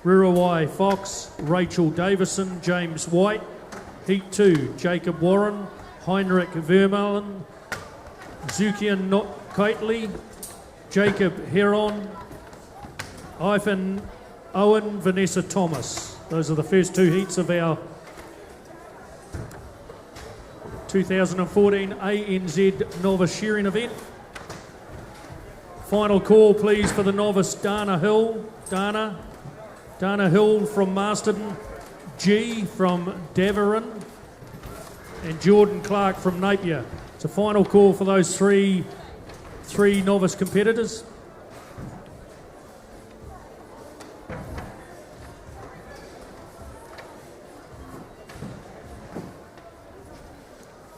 Rurawai Fox, Rachel Davison, James White. Heat 2, Jacob Warren, Heinrich Vermeulen, Zukian Kitely, Jacob Heron, Ivan Owen, Vanessa Thomas. Those are the first two heats of our 2014 ANZ Novice Shearing event. Final call, please, for the novice Dana Hill. Dana Hill from Masterton, G from Daverin, and Jordan Clark from Napier. It's a final call for those three novice competitors.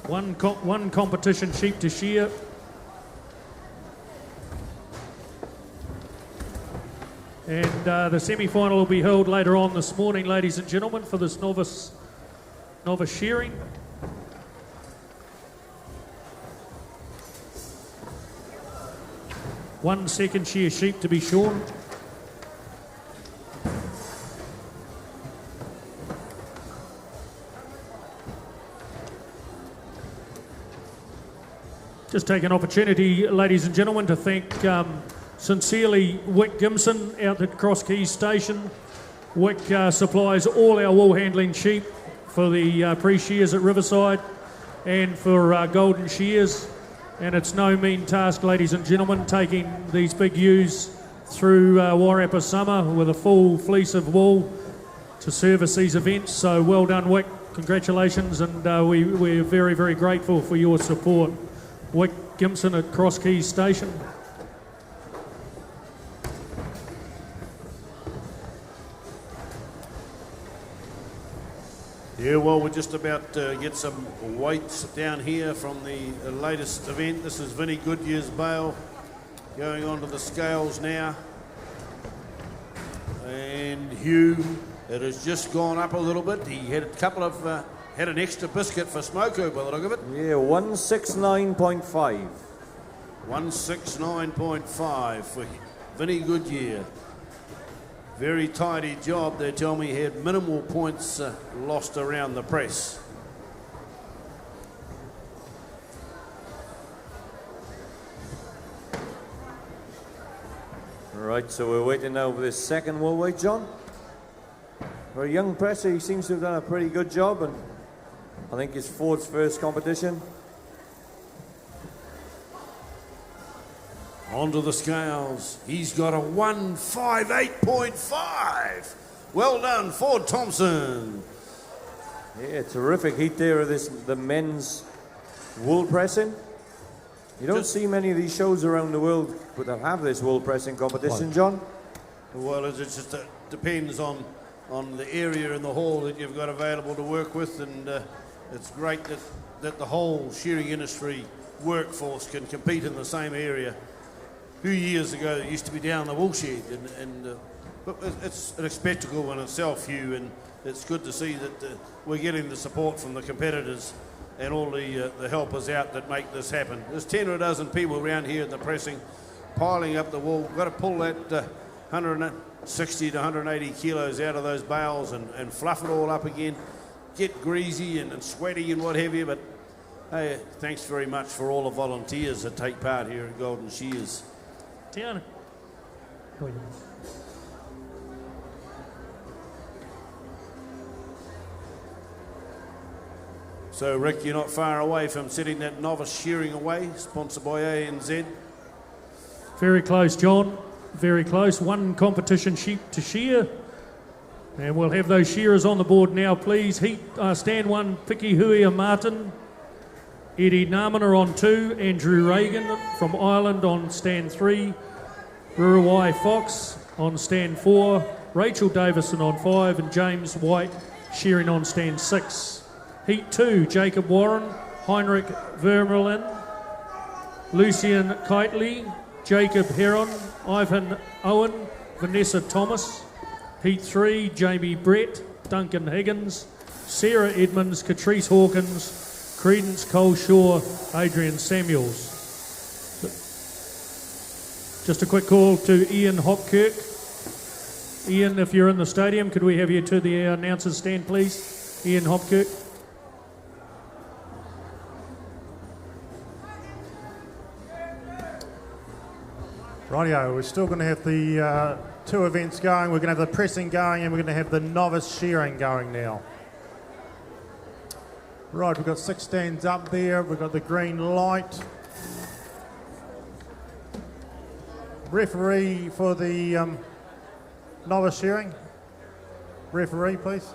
One competition sheep to shear. And the semi-final will be held later on this morning, ladies and gentlemen, for this novice shearing. One second shear sheep to be shorn. Just take an opportunity, ladies and gentlemen, to thank sincerely Wick Gimson out at Cross Keys Station. Wick supplies all our wool handling sheep for the pre-shears at Riverside and for Golden Shears. And it's no mean task, ladies and gentlemen, taking these big ewes through Wairarapa summer with a full fleece of wool to service these events. So well done, Wick. Congratulations, and we're very, very grateful for your support. Wick Gimson at Cross Keys Station. Yeah, well, we're just about to get some weights down here from the latest event. This is Vinnie Goodyear's bale going onto the scales now. And Hugh, it has just gone up a little bit. He had a couple of, had an extra biscuit for Smoko by the look of it. Yeah, 169.5. 169.5 for Vinnie Goodyear. Very tidy job. They tell me he had minimal points lost around the press. Right, so we're waiting now for this second wool weight, John. For a young presser, he seems to have done a pretty good job, and I think it's Ford's first competition. Onto the scales. He's got a 158.5. Well done, Ford Thompson. Yeah, terrific heat there of the men's wool pressing. You don't see many of these shows around the world that have this wool pressing competition, John. Well, it just depends on the area in the hall that you've got available to work with, and it's great that the whole shearing industry workforce can compete in the same area. A few years ago, it used to be down the wool shed, but it's a spectacle in itself, Hugh, and it's good to see that we're getting the support from the competitors and all the helpers out that make this happen. There's 10 or a dozen people around here in the pressing, piling up the wool. We've got to pull that 160 to 180 kilos out of those bales and fluff it all up again, get greasy and sweaty and what have you, but hey, thanks very much for all the volunteers that take part here at Golden Shears. Tiana. So, Rick, you're not far away from setting that novice shearing away, sponsored by ANZ. Very close, John. Very close. One competition sheep to shear. And we'll have those shearers on the board now, please. Stand 1, Piki Huia Martin. Eddie Namana on 2, Andrew Reagan from Ireland on stand 3, Rurawai Fox on stand 4, Rachel Davison on 5, and James White shearing on stand 6. Heat 2, Jacob Warren, Heinrich Vermeulen, Lucian Kitely, Jacob Heron, Ivan Owen, Vanessa Thomas. Heat 3, Jamie Brett, Duncan Higgins, Sarah Edmonds, Catrice Hawkins, Credence Cole Shaw, Adrian Samuels. Just a quick call to Ian Hopkirk. Ian, if you're in the stadium, could we have you to the announcers stand, please? Ian Hopkirk. Rightio, we're still going to have the two events going. We're going to have the pressing going, and we're going to have the novice shearing going now. Right, we've got 6 stands up there. We've got the green light. Referee for the novice shearing. Referee, please.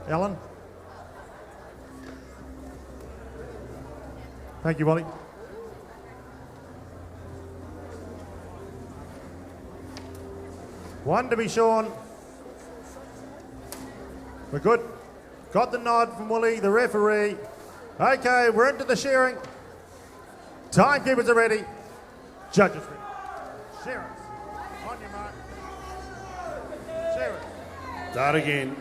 Alan. Thank you, Wally. One to be shown. We're good. Got the nod from Willie, the referee. Okay, we're into the shearing. Timekeepers are ready. Judges ready. Shearers, on your mark. Shearers. Start again.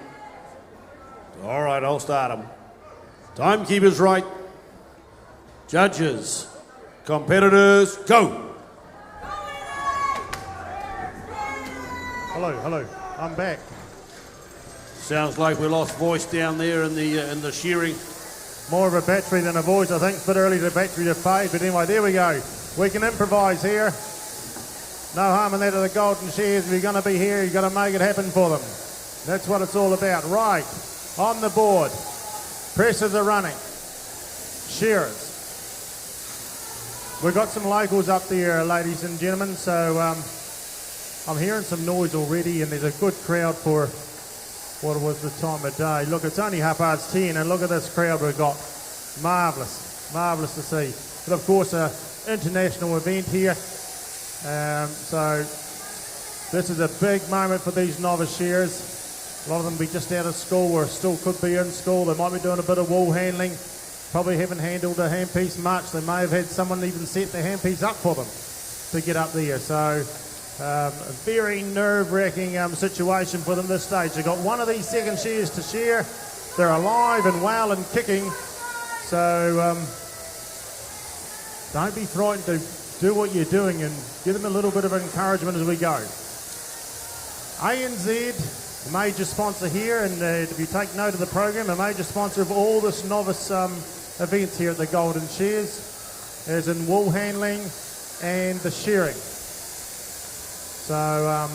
All right, I'll start them. Timekeepers right. Judges. Competitors, go. Hello, I'm back. Sounds like we lost voice down there in the shearing. More of a battery than a voice, I think. It's a bit early for the battery to fade, but anyway, there we go. We can improvise here. No harm in that of the Golden Shears. If you're going to be here, you've got to make it happen for them. That's what it's all about. Right, on the board. Presses are running. Shearers. We've got some locals up there, ladies and gentlemen, so I'm hearing some noise already, and there's a good crowd for what was the time of day. Look, it's only 10:30, and look at this crowd we've got. Marvellous, marvellous to see. But of course, an international event here. So this is a big moment for these novice shearers. A lot of them will be just out of school or still could be in school. They might be doing a bit of wool handling. Probably haven't handled a handpiece much. They may have had someone even set the handpiece up for them to get up there. So a very nerve-wracking situation for them this stage. They've got one of these second shears to shear. They're alive and well and kicking. So don't be frightened to do what you're doing and give them a little bit of encouragement as we go. ANZ, the major sponsor here, and if you take note of the program, a major sponsor of all this novice events here at the Golden Shears, as in wool handling and the shearing. So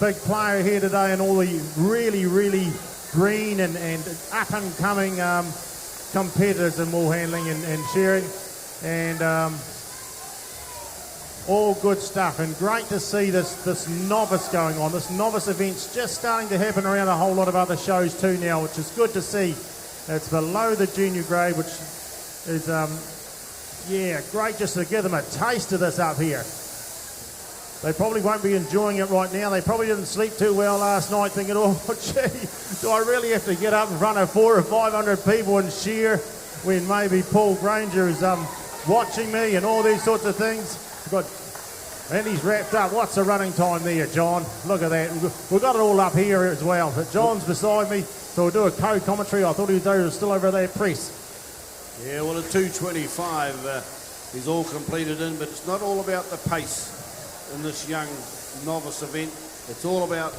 big player here today, and all the really, really green and up-and-coming competitors in wool handling and shearing, and all good stuff, and great to see this novice going on. This novice event's just starting to happen around a whole lot of other shows too now, which is good to see. It's below the junior grade, which is, great just to give them a taste of this up here. They probably won't be enjoying it right now. They probably didn't sleep too well last night thinking, oh, gee, do I really have to get up in front of 400 or 500 people and shear when maybe Paul Granger is watching me and all these sorts of things? And he's wrapped up. What's the running time there, John? Look at that. We've got it all up here as well. But John's beside me, so we'll do a co-commentary. I thought he was still over there, press. Yeah, well, at 2:25, he's all completed in, but it's not all about the pace in this young novice event. It's all about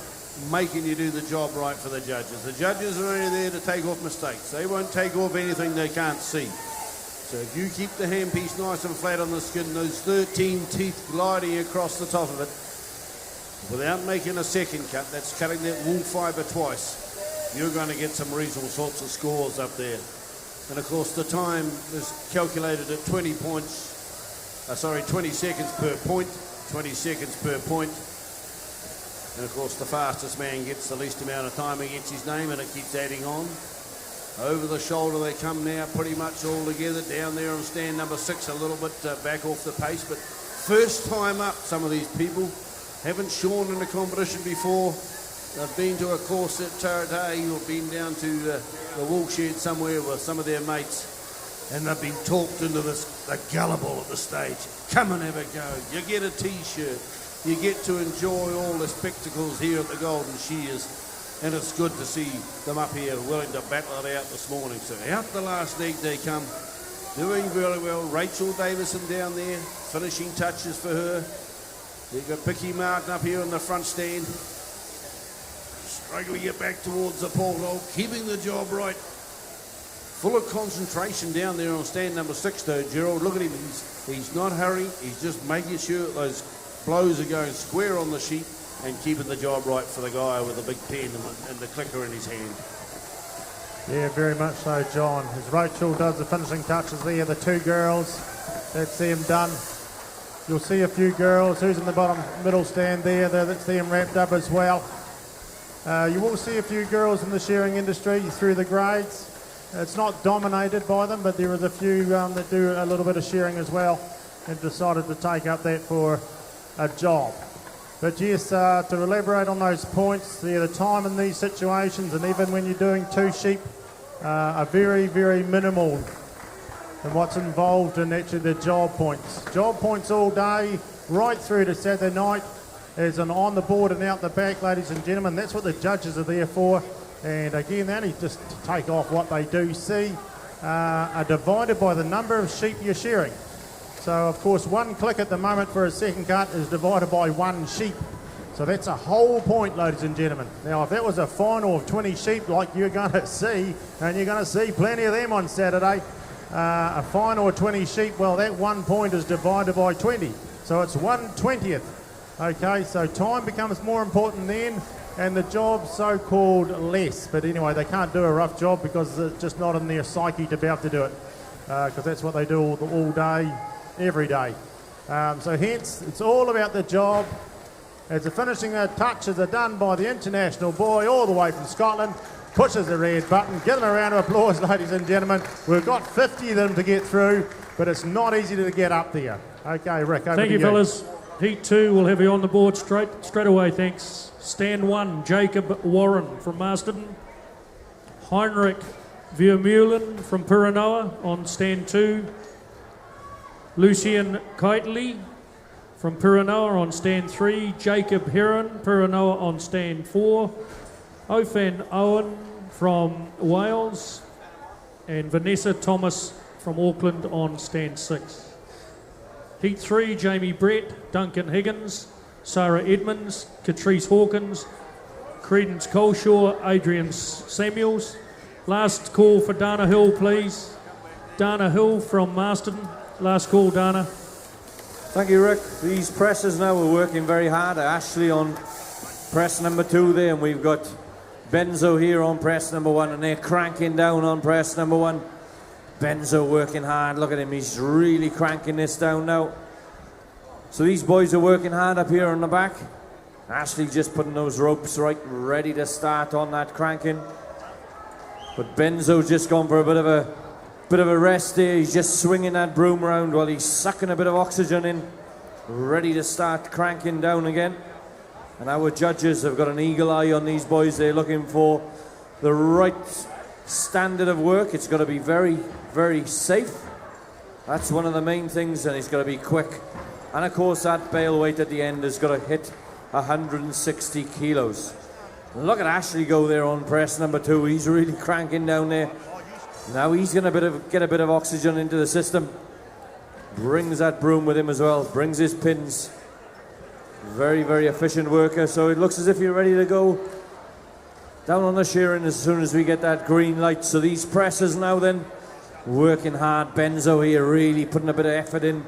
making you do the job right for the judges. The judges are only there to take off mistakes. They won't take off anything they can't see. So if you keep the handpiece nice and flat on the skin, those 13 teeth gliding across the top of it, without making a second cut, that's cutting that wool fibre twice, you're going to get some reasonable sorts of scores up there. And of course the time is calculated at 20 seconds per point, 20 seconds per point. And of course the fastest man gets the least amount of time against his name, and it keeps adding on. Over the shoulder they come now, pretty much all together, down there on stand number 6, a little bit back off the pace, but first time up. Some of these people haven't shorn in a competition before. They've been to a course at Taratay, or been down to the wool shed somewhere with some of their mates, and they've been talked into the gullible at the stage. Come and have a go. You get a t-shirt. You get to enjoy all the spectacles here at the Golden Shears. And it's good to see them up here willing to battle it out this morning. So out the last leg they come, doing very well. Rachel Davison down there, finishing touches for her. You've got Vicky Martin up here on the front stand. Struggling to get back towards the portal, keeping the job right. Full of concentration down there on stand number 6 though, Gerald. Look at him, he's not hurrying, he's just making sure those blows are going square on the sheet and keeping the job right for the guy with the big pen and the clicker in his hand. Yeah, very much so, John. As Rachel does the finishing touches there, the 2 girls, that's them done. You'll see a few girls, who's in the bottom middle stand there, that's them wrapped up as well. You will see a few girls in the shearing industry through the grades. It's not dominated by them, but there is a few that do a little bit of shearing as well and decided to take up that for a job. But yes, to elaborate on those points, the time in these situations, and even when you're doing 2 sheep, are very, very minimal in what's involved in actually the job points. Job points all day, right through to Saturday night, is an on the board and out the back, ladies and gentlemen. That's what the judges are there for. And again, they only just take off what they do see, are divided by the number of sheep you're shearing. So, of course, 1 click at the moment for a second cut is divided by 1 sheep. So that's a whole point, ladies and gentlemen. Now, if that was a final of 20 sheep like you're going to see, and you're going to see plenty of them on Saturday, a final of 20 sheep, well, that 1 point is divided by 20. So it's 1/20th. Okay, so time becomes more important then, and the job so-called less. But anyway, they can't do a rough job because it's just not in their psyche to be able to do it, because that's what they do all day, every day. So hence, it's all about the job. As the finishing touches are done by the international boy all the way from Scotland, pushes the red button. Give them a round of applause, ladies and gentlemen. We've got 50 of them to get through, but it's not easy to get up there. Okay, Rick, over to you. Thank you, fellas. Heat 2, we'll have you on the board straight away, thanks. Stand 1, Jacob Warren from Masterton. Heinrich Vermeulen from Puranoa on stand 2. Lucian Kitely from Puranoa on stand 3. Jacob Heron, Puranoa on stand 4. Ofan Owen from Wales. And Vanessa Thomas from Auckland on stand 6. Heat 3, Jamie Brett, Duncan Higgins, Sarah Edmonds, Catrice Hawkins, Credence Coleshaw, Adrian Samuels. Last call for Dana Hill, please. Dana Hill from Masterton. Last call, Dana. Thank you, Rick. These presses now are working very hard. Ashley on press number 2 there, and we've got Benzo here on press number 1, and they're cranking down on press number 1. Benzo working hard. Look at him, he's really cranking this down now. So these boys are working hard up here on the back. Ashley just putting those ropes right, ready to start on that cranking. But Benzo's just gone for a bit of a rest there. He's just swinging that broom around while he's sucking a bit of oxygen in, ready to start cranking down again. And our judges have got an eagle eye on these boys. They're looking for the right standard of work. It's got to be very, very safe. That's one of the main things, and it's got to be quick. And of course, that bale weight at the end has got to hit 160 kilos. Look at Ashley go there on press number 2. He's really cranking down there. Now he's going to get a bit of oxygen into the system. Brings that broom with him as well. Brings his pins. Very, very efficient worker. So it looks as if you're ready to go down on the shearing as soon as we get that green light. So these presses now then, working hard. Benzo here really putting a bit of effort in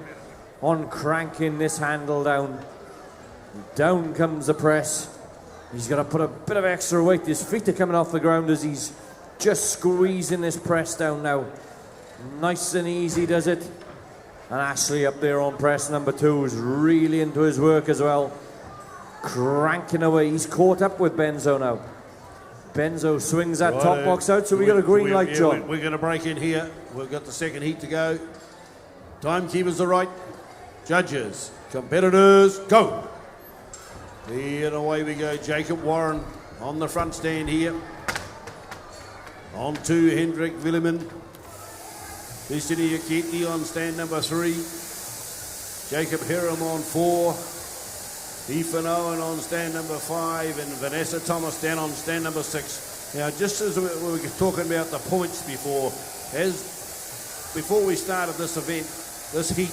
on cranking this handle down. Down comes the press. He's got to put a bit of extra weight. His feet are coming off the ground as he's just squeezing this press down now. Nice and easy does it. And Ashley up there on press number 2 is really into his work as well. Cranking away. He's caught up with Benzo now. Benzo swings that top box out, so we got a green light, John. We're going to break in here. We've got the second heat to go. Timekeepers are right. Judges, competitors, go. And away we go. Jacob Warren on the front stand here. On 2, Hendrik Willeman. Destiny Akiti on stand number 3. Jacob Hiram on 4. Ethan Owen on stand number 5. And Vanessa Thomas down on stand number 6. Now, just as we were talking about the points before we started this event, this heat,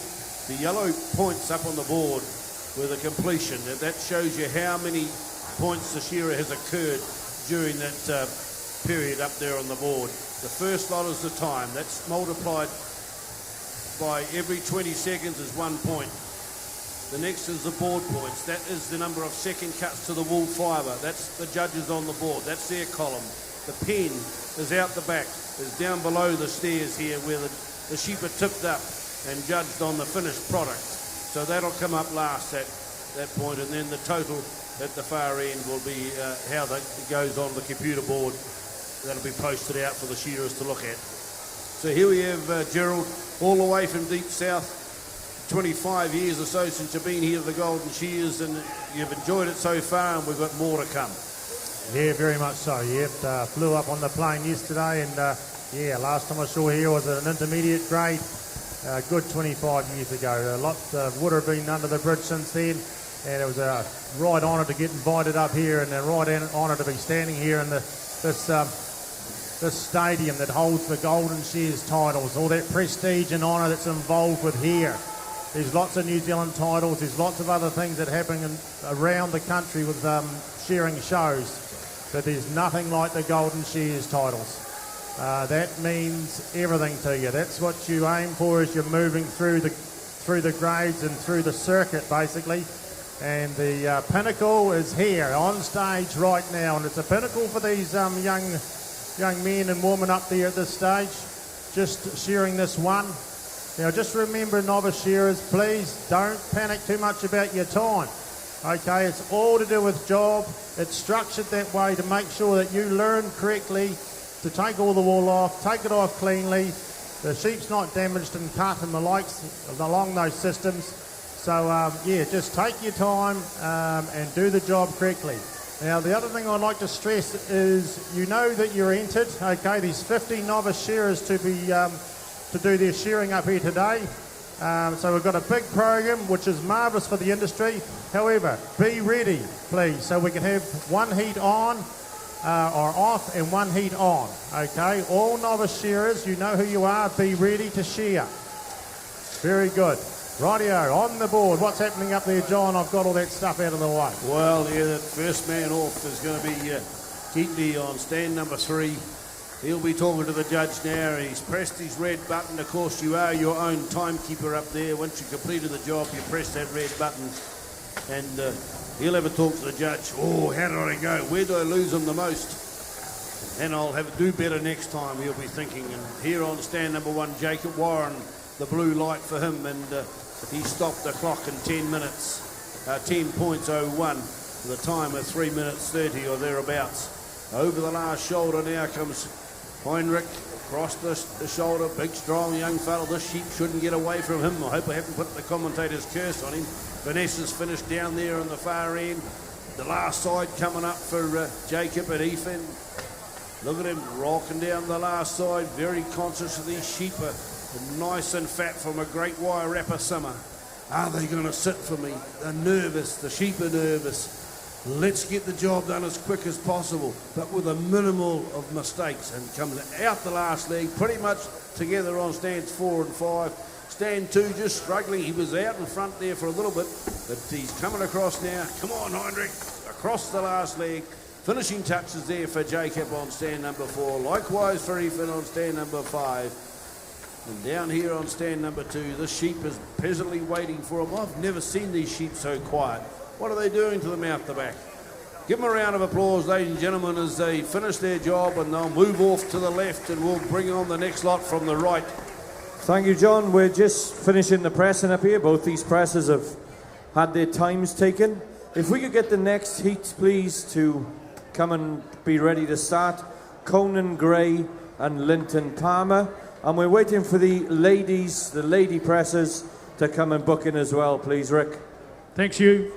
the yellow points up on the board with a completion. That shows you how many points the shearer has occurred during that period up there on the board. The first lot is the time. That's multiplied by every 20 seconds is 1 point. The next is the board points. That is the number of second cuts to the wool fibre. That's the judges on the board. That's their column. The pen is out the back, is down below the stairs here where the sheep are tipped up and judged on the finished product. So that'll come up last at that point, and then the total at the far end will be how it goes on the computer board. That'll be posted out for the shearers to look at. So here we have Gerald, all the way from deep south. 25 years or so since you've been here at the Golden Shears, and you've enjoyed it so far, and we've got more to come. Yeah, very much so. Yep, flew up on the plane yesterday, and yeah, last time I saw here was an intermediate grade, good 25 years ago. Lots would have been under the bridge since then, and it was a right honour to get invited up here, and a right honour to be standing here in this stadium that holds the Golden Shears titles, all that prestige and honour that's involved with here. There's lots of New Zealand titles, there's lots of other things that happen around the country with shearing shows, but there's nothing like the Golden Shears titles. That means everything to you. That's what you aim for as you're moving through the grades and through the circuit, basically. And the pinnacle is here on stage right now, and it's a pinnacle for these young men and women up there at this stage, just shearing this one. Now just remember, novice shearers, please don't panic too much about your time. Okay, it's all to do with job. It's structured that way to make sure that you learn correctly to take all the wool off, take it off cleanly, the sheep's not damaged and cut and the likes along those systems. So yeah, just take your time and do the job correctly. Now the other thing I'd like to stress is you know that you're entered. Okay, there's 50 novice shearers to do their shearing up here today. So we've got a big program which is marvellous for the industry. However, be ready please, so we can have one heat on or off and one heat on. Okay, all novice shearers, you know who you are, be ready to shear. Very good. Rightio, on the board, what's happening up there, John? I've got all that stuff out of the way. Well, yeah, that first man off is going to be Keatley on stand number 3. He'll be talking to the judge now. He's pressed his red button. Of course, you are your own timekeeper up there. Once you completed the job, you press that red button, and he'll have a talk to the judge. Oh, how did I go? Where do I lose him the most? And I'll have to do better next time, he'll be thinking. And here on stand number 1, Jacob Warren, the blue light for him, and he stopped the clock in 10 minutes, 10.01, the time of 3 minutes 30 or thereabouts. Over the last shoulder now comes Heinrich, across the shoulder, big strong young fellow. This sheep shouldn't get away from him. I hope I haven't put the commentator's curse on him. Vanessa's finished down there on the far end. The last side coming up for Jacob at Ethan. Look at him rocking down the last side, very conscious of these sheep are nice and fat from a great Wairarapa summer. Are they going to sit for me? They're nervous, the sheep are nervous. Let's get the job done as quick as possible, but with a minimal of mistakes, and comes out the last leg, pretty much together on stands 4 and 5. Stand 2 just struggling. He was out in front there for a little bit, but he's coming across now. Come on, Heinrich, across the last leg. Finishing touches there for Jacob on stand number 4. Likewise for Ethan on stand number 5. And down here on stand number 2, the sheep is peasantly waiting for him. I've never seen these sheep so quiet. What are they doing to them out the back? Give them a round of applause, ladies and gentlemen, as they finish their job, and they'll move off to the left, and we'll bring on the next lot from the right. Thank you, John. We're just finishing the pressing up here. Both these presses have had their times taken. If we could get the next heat, please, to come and be ready to start. Conan Gray and Linton Palmer. And we're waiting for the ladies, the lady presses, to come and book in as well, please, Rick. Thanks, you.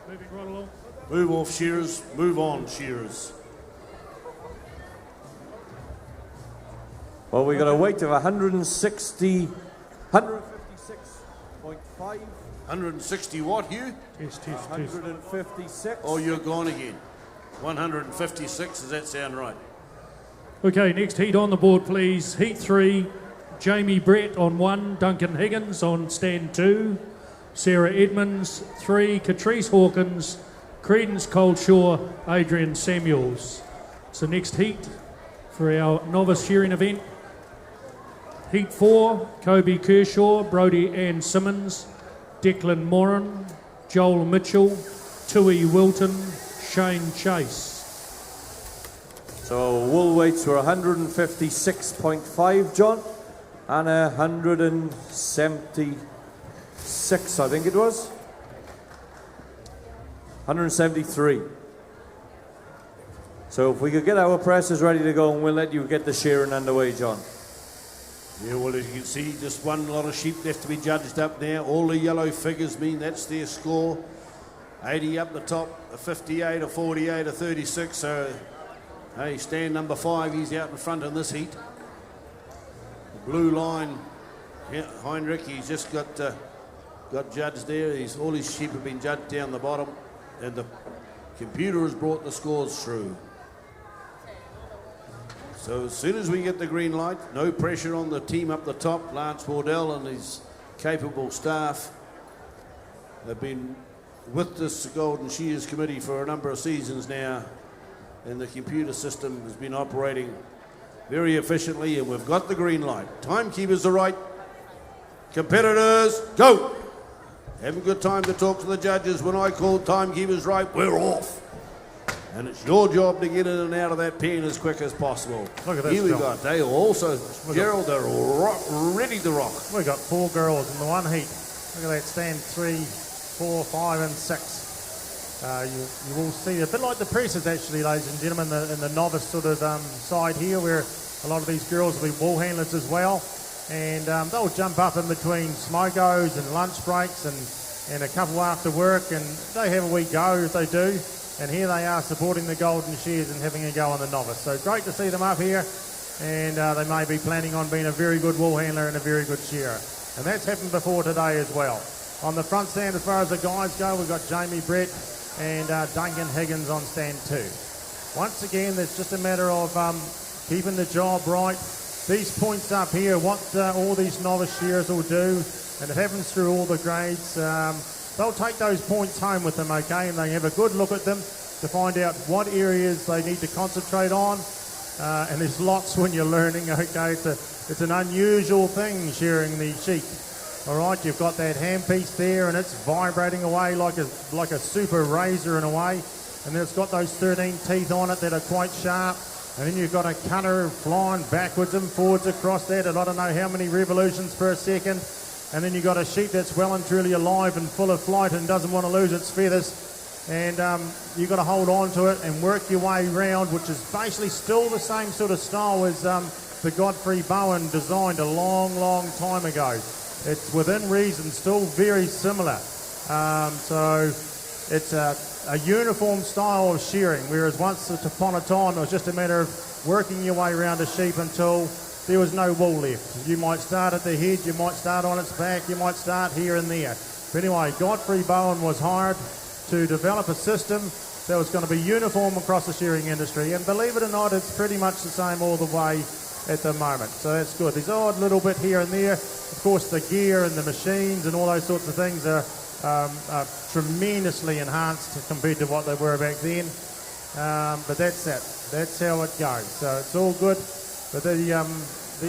Moving right along. Move off, shearers. Move on, shearers. Well, we've got a weight of 156.5. 160 what, Hugh? Test. 156. Oh, you're gone again. 156, does that sound right? Okay, next heat on the board, please. Heat 3, Jamie Brett on 1, Duncan Higgins on stand 2. Sarah Edmonds. 3, Catrice Hawkins, Credence Coldshaw, Adrian Samuels. So next heat for our novice shearing event. Heat 4, Kobe Kershaw, Brodie Ann Simmons, Declan Moran, Joel Mitchell, Tui Wilton, Shane Chase. So wool weights were 156.5, John, and 176, I think it was. 173. So if we could get our presses ready to go, and we'll let you get the shearing underway, John. Yeah, well, as you can see, just one lot of sheep left to be judged up now. All the yellow figures mean that's their score. 80 up the top, a 58, a 48, a 36. So, hey, stand number 5, he's out in front in this heat. The blue line, yeah, Heinrich, he's just got judged there. All his sheep have been judged down the bottom, and the computer has brought the scores through. So as soon as we get the green light, no pressure on the team up the top. Lance Wardell and his capable staff have been with this Golden Shears committee for a number of seasons now, and the computer system has been operating very efficiently, and we've got the green light. Timekeepers are right. Competitors, go! Haven't got time to talk to the judges. When I call timekeepers right, we're off. And it's your job to get in and out of that pen as quick as possible. Look at this, Here we John. got Dale also. Gerald, they're ready to rock. We've got 4 girls in the one heat. Look at that, stand 3, 4, 5 and 6. You will see, a bit like the presses actually, ladies and gentlemen, in the novice sort of side here, where a lot of these girls will be wool handlers as well. And they'll jump up in between smokos and lunch breaks and a couple after work, and they have a wee go if they do. And here they are supporting the Golden Shears and having a go on the novice. So great to see them up here, and they may be planning on being a very good wool handler and a very good shearer. And that's happened before today as well. On the front stand, as far as the guys go, we've got Jamie Brett and Duncan Higgins on stand 2. Once again, it's just a matter of keeping the job right. These points up here, what all these novice shearers will do, and it happens through all the grades, they'll take those points home with them, okay, and they have a good look at them to find out what areas they need to concentrate on. And there's lots when you're learning, okay. It's an unusual thing, shearing the sheep. All right, you've got that handpiece there, and it's vibrating away like a super razor in a way. And then it's got those 13 teeth on it that are quite sharp. And then you've got a cutter flying backwards and forwards across that at I don't know how many revolutions per second. And then you've got a sheep that's well and truly alive and full of flight and doesn't want to lose its feathers. And you've got to hold on to it and work your way round, which is basically still the same sort of style as the Godfrey Bowen designed a long, long time ago. It's within reason still very similar. So it's a uniform style of shearing, whereas once upon a time it was just a matter of working your way around a sheep until there was no wool left. You might start at the head, you might start on its back, you might start here and there. But anyway, Godfrey Bowen was hired to develop a system that was going to be uniform across the shearing industry, and believe it or not, it's pretty much the same all the way at the moment. So that's good. There's odd little bit here and there. Of course, the gear and the machines and all those sorts of things are tremendously enhanced compared to what they were back then. But that's it. That's how it goes. So it's all good. But the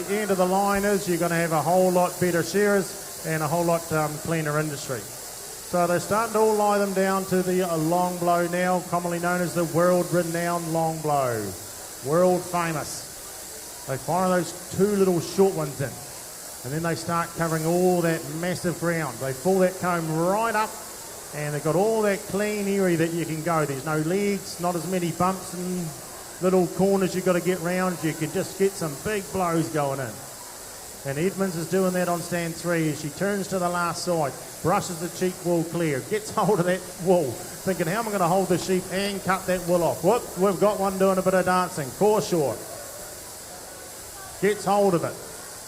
end of the line is you're going to have a whole lot better shearers and a whole lot cleaner industry. So they're starting to all lie them down to the long blow now, commonly known as the world-renowned long blow. World famous. They fire those 2 little short ones in, and then they start covering all that massive ground. They pull that comb right up, and they've got all that clean area that you can go. There's no legs, not as many bumps and little corners you've got to get round. You can just get some big blows going in. And Edmonds is doing that on stand 3 as she turns to the last side, brushes the cheek wool clear, gets hold of that wool, thinking, how am I going to hold the sheep and cut that wool off? Whoop, we've got one doing a bit of dancing, foreshore. Gets hold of it.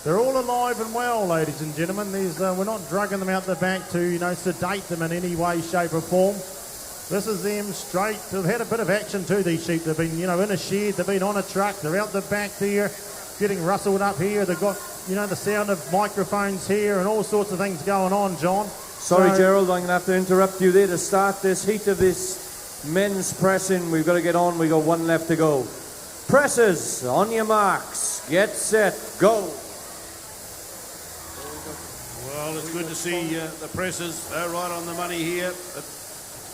They're all alive and well, ladies and gentlemen. We're not drugging them out the back to, sedate them in any way, shape or form. This is them straight. They've had a bit of action too, these sheep. They've been, in a shed, they've been on a truck, they're out the back there, getting rustled up here. They've got, the sound of microphones here and all sorts of things going on, John. Sorry, So- Gerald, I'm going to have to interrupt you there to start this heat of this men's pressing. We've got to get on. We've got one left to go. Presses, on your marks. Get set, go. Well, it's good to see the presses. They're right on the money here.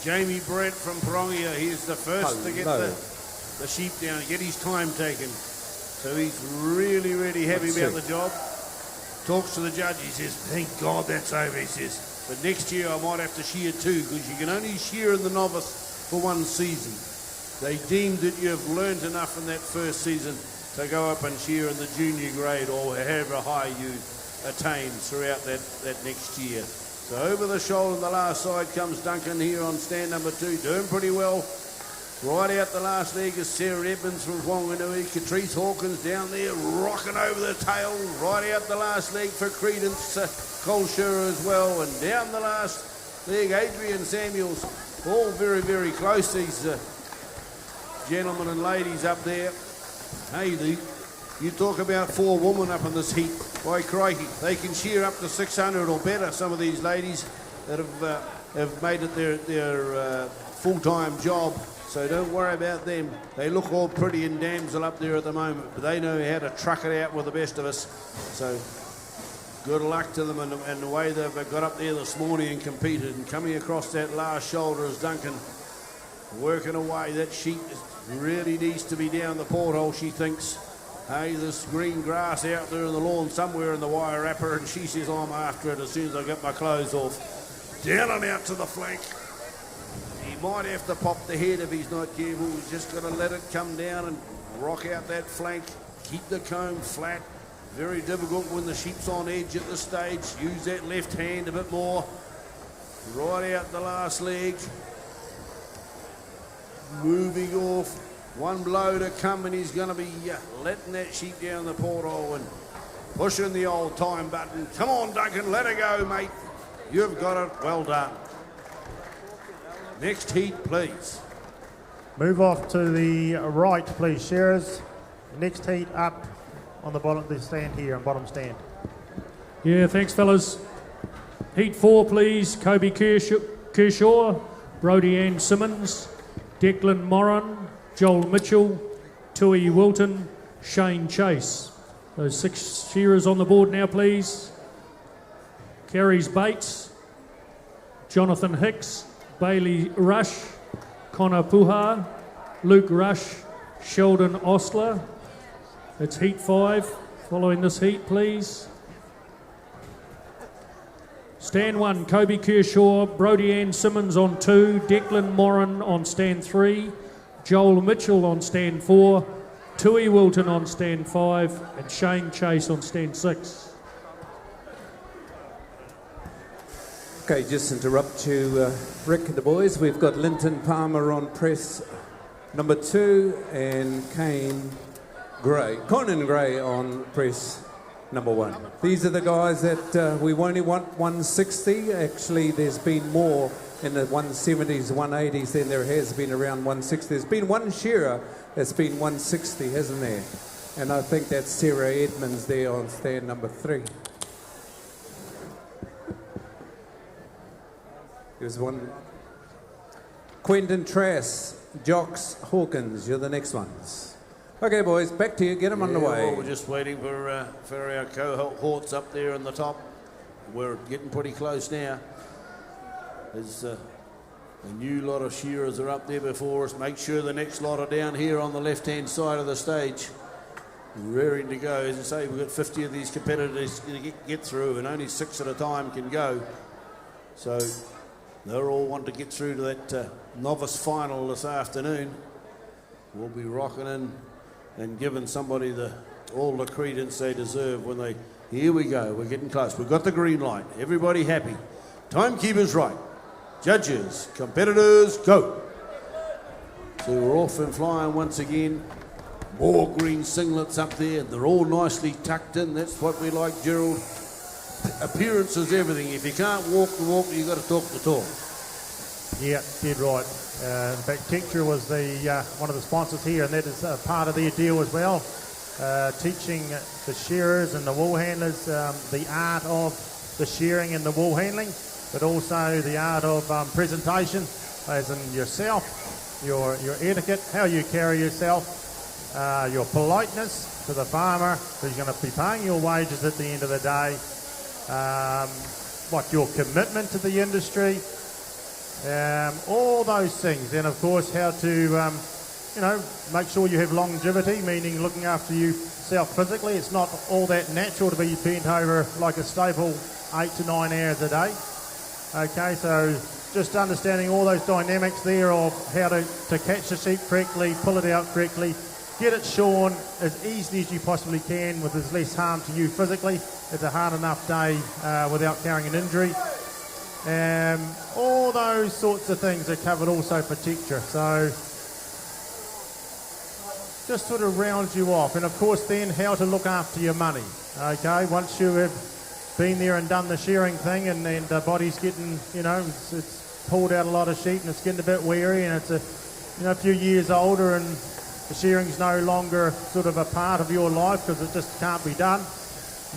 Jamie Brett from Parongia, he's the first to get the sheep down, get his time taken. So he's really, really happy about the job. Talks to the judge, he says, thank God that's over, he says. But next year I might have to shear two, because you can only shear in the novice for one season. They deemed that you've learned enough in that first season to go up and shear in the junior grade or however high you attain throughout that next year. So over the shoulder on the last side comes Duncan here on stand number 2, doing pretty well. Right out the last leg is Sarah Edmonds from Whanganui. Catrice Hawkins down there rocking over the tail. Right out the last leg for Credence Colsher as well. And down the last leg, Adrian Samuels. All very, very close, these gentlemen and ladies up there. Hey, you talk about 4 women up in this heat. By crikey, they can shear up to 600 or better, some of these ladies that have made it their full-time job. So don't worry about them. They look all pretty and damsel up there at the moment, but they know how to truck it out with the best of us. So good luck to them and the way they've got up there this morning and competed. And coming across that last shoulder is Duncan, working away. That sheep really needs to be down the porthole, she thinks. Hey, this green grass out there in the lawn somewhere in the Wairarapa, and she says, I'm after it as soon as I get my clothes off. Down and out to the flank. He might have to pop the head if he's not careful. He's just got to let it come down and rock out that flank. Keep the comb flat. Very difficult when the sheep's on edge at this stage. Use that left hand a bit more. Right out the last leg. Moving off. One blow to come and he's going to be letting that sheep down the porthole and pushing the old time button. Come on, Duncan, let her go, mate. You've got it. Well done. Next heat, please. Move off to the right, please, Shearers. Next heat up on the bottom of the stand here, on bottom stand. Yeah, thanks, fellas. Heat 4, please. Kobe Kershaw, Brody Ann Simmons, Declan Moran, Joel Mitchell, Tui Wilton, Shane Chase. Those 6 shearers on the board now, please. Kerry's Bates, Jonathan Hicks, Bailey Rush, Connor Puha, Luke Rush, Sheldon Osler. It's heat 5. Following this heat, please. Stand 1, Kobe Kershaw, Brody Ann Simmons on 2, Declan Moran on stand 3, Joel Mitchell on stand 4, Tui Wilton on stand 5, and Shane Chase on stand 6. Okay, just interrupt you, Rick and the boys. We've got Linton Palmer on press number 2 and Conan Gray on press number 1. These are the guys that we only want 160. Actually, there's been more in the 170s, 180s than there has been around 160. There's been one shearer that's been 160, hasn't there? And I think that's Sarah Edmonds there on stand number 3. There's one. Quentin Trass, Jocks Hawkins, you're the next ones. Okay, boys, back to you. Get them underway. Well, we're just waiting for our cohorts up there on the top. We're getting pretty close now. There's a new lot of shearers are up there before us. Make sure the next lot are down here on the left-hand side of the stage, raring to go. As I say, we've got 50 of these competitors to get through, and only 6 at a time can go. So they're all want to get through to that novice final this afternoon. We'll be rocking in and giving somebody all the credence they deserve when they... Here we go, we're getting close. We've got the green light. Everybody happy. Timekeepers right. Judges, competitors, go. So we're off and flying once again. More green singlets up there. They're all nicely tucked in. That's what we like, Gerald. Appearance is everything. If you can't walk the walk, you've got to talk the talk. Yeah, dead right. In fact, Texture was one of the sponsors here, and that is part of their deal as well. Teaching the shearers and the wool handlers the art of the shearing and the wool handling. but also the art of presentation, as in yourself, your etiquette, how you carry yourself, your politeness to the farmer who's going to be paying your wages at the end of the day, what your commitment to the industry, all those things, and of course how to make sure you have longevity, meaning looking after yourself physically. It's not all that natural to be bent over like a staple 8 to 9 hours a day. Okay, so just understanding all those dynamics there of how to catch the sheep correctly, pull it out correctly, get it shorn as easily as you possibly can with as less harm to you physically. It's a hard enough day without carrying an injury. All those sorts of things are covered also for texture. So just sort of rounds you off. And of course then how to look after your money. Okay, once you have been there and done the shearing thing and the body's getting, it's pulled out a lot of sheep and it's getting a bit weary and it's a few years older and the shearing's no longer sort of a part of your life because it just can't be done.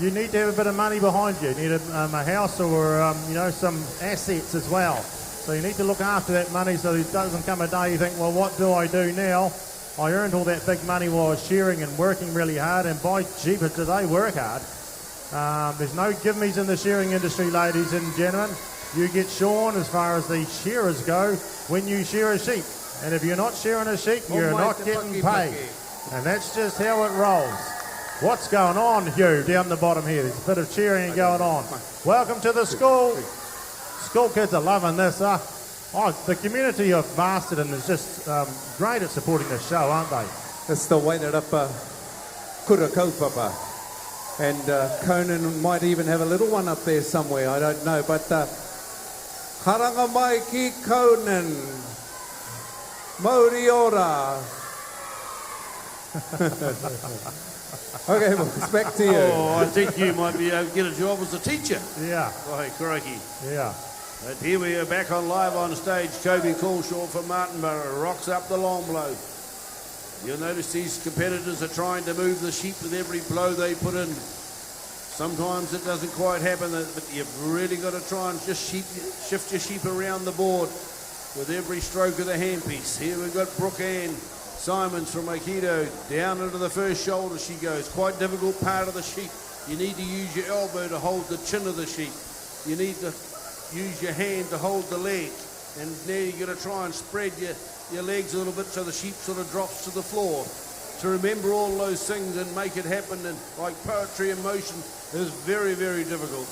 You need to have a bit of money behind you. You need a house or, some assets as well. So you need to look after that money so it doesn't come a day you think, well, what do I do now? I earned all that big money while I was shearing and working really hard, and by jeepers, do they work hard. There's no give-me's in the shearing industry, ladies and gentlemen. You get shorn as far as the shearers go when you shear a sheep. And if you're not shearing a sheep, you're not getting paid. And that's just how it rolls. What's going on, Hugh, down the bottom here? There's a bit of cheering going on. Welcome to the school. School kids are loving this. The community of Masterton is just great at supporting this show, aren't they? It's the Wairarapa kura kaupapa. And Conan might even have a little one up there somewhere, I don't know. But haranga mai ki Conan, mauri ora. Okay, well, it's back to you. Oh, I think you might be able to get a job as a teacher. Yeah. Boy, crikey. Yeah. But here we are back on live on stage. Kobe Callshaw from Martinborough rocks up the long blow. You'll notice these competitors are trying to move the sheep with every blow they put in. Sometimes it doesn't quite happen, but you've really got to try and just shift your sheep around the board with every stroke of the handpiece. Here we've got Brooke Ann Simons from Aikido. Down into the first shoulder she goes. Quite difficult part of the sheep. You need to use your elbow to hold the chin of the sheep. You need to use your hand to hold the leg. And there you're going to try and spread your legs a little bit so the sheep sort of drops to the floor. To remember all those things and make it happen and like poetry in motion is very, very difficult.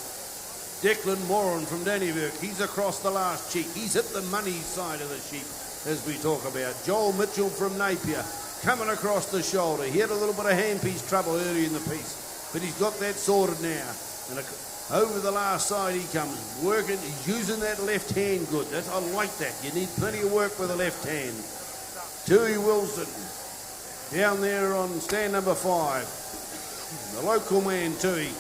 Declan Moran from Dannyburg, he's across the last cheek. He's hit the money side of the sheep, as we talk about. Joel Mitchell from Napier, coming across the shoulder. He had a little bit of handpiece trouble early in the piece, but he's got that sorted now. And over the last side he comes, working, using that left hand good. I like that. You need plenty of work with the left hand. Tui Wilson, down there on stand number 5. The local man, Tui,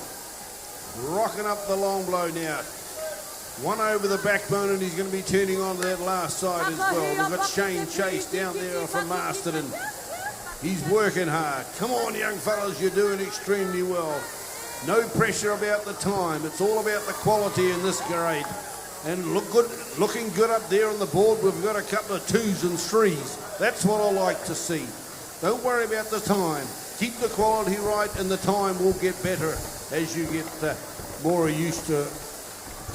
rocking up the long blow now. One over the backbone and he's going to be turning on to that last side as well. We've got Shane Chase down there from Masterton. He's working hard. Come on, young fellas, you're doing extremely well. No pressure about the time. It's all about the quality in this grade. And looking good up there on the board. We've got a couple of 2s and 3s. That's what I like to see. Don't worry about the time. Keep the quality right and the time will get better as you get more used to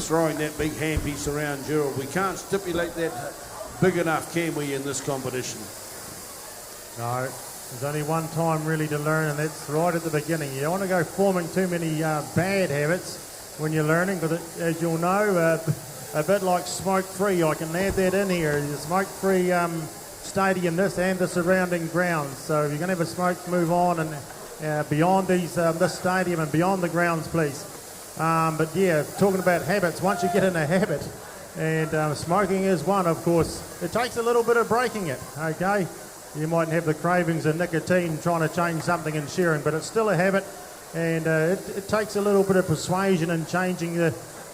throwing that big handpiece around Gerald. We can't stipulate that big enough, can we, in this competition? No. There's only one time really to learn, and that's right at the beginning. You don't want to go forming too many bad habits when you're learning, because as you'll know, a bit like smoke-free, I can add that in here, the smoke-free stadium, this and the surrounding grounds. So if you're going to have a smoke, move on and beyond this stadium and beyond the grounds, please. But yeah, talking about habits, once you get in a habit, and smoking is one, of course, it takes a little bit of breaking it, okay? You might have the cravings of nicotine trying to change something in shearing, but it's still a habit, and it takes a little bit of persuasion and changing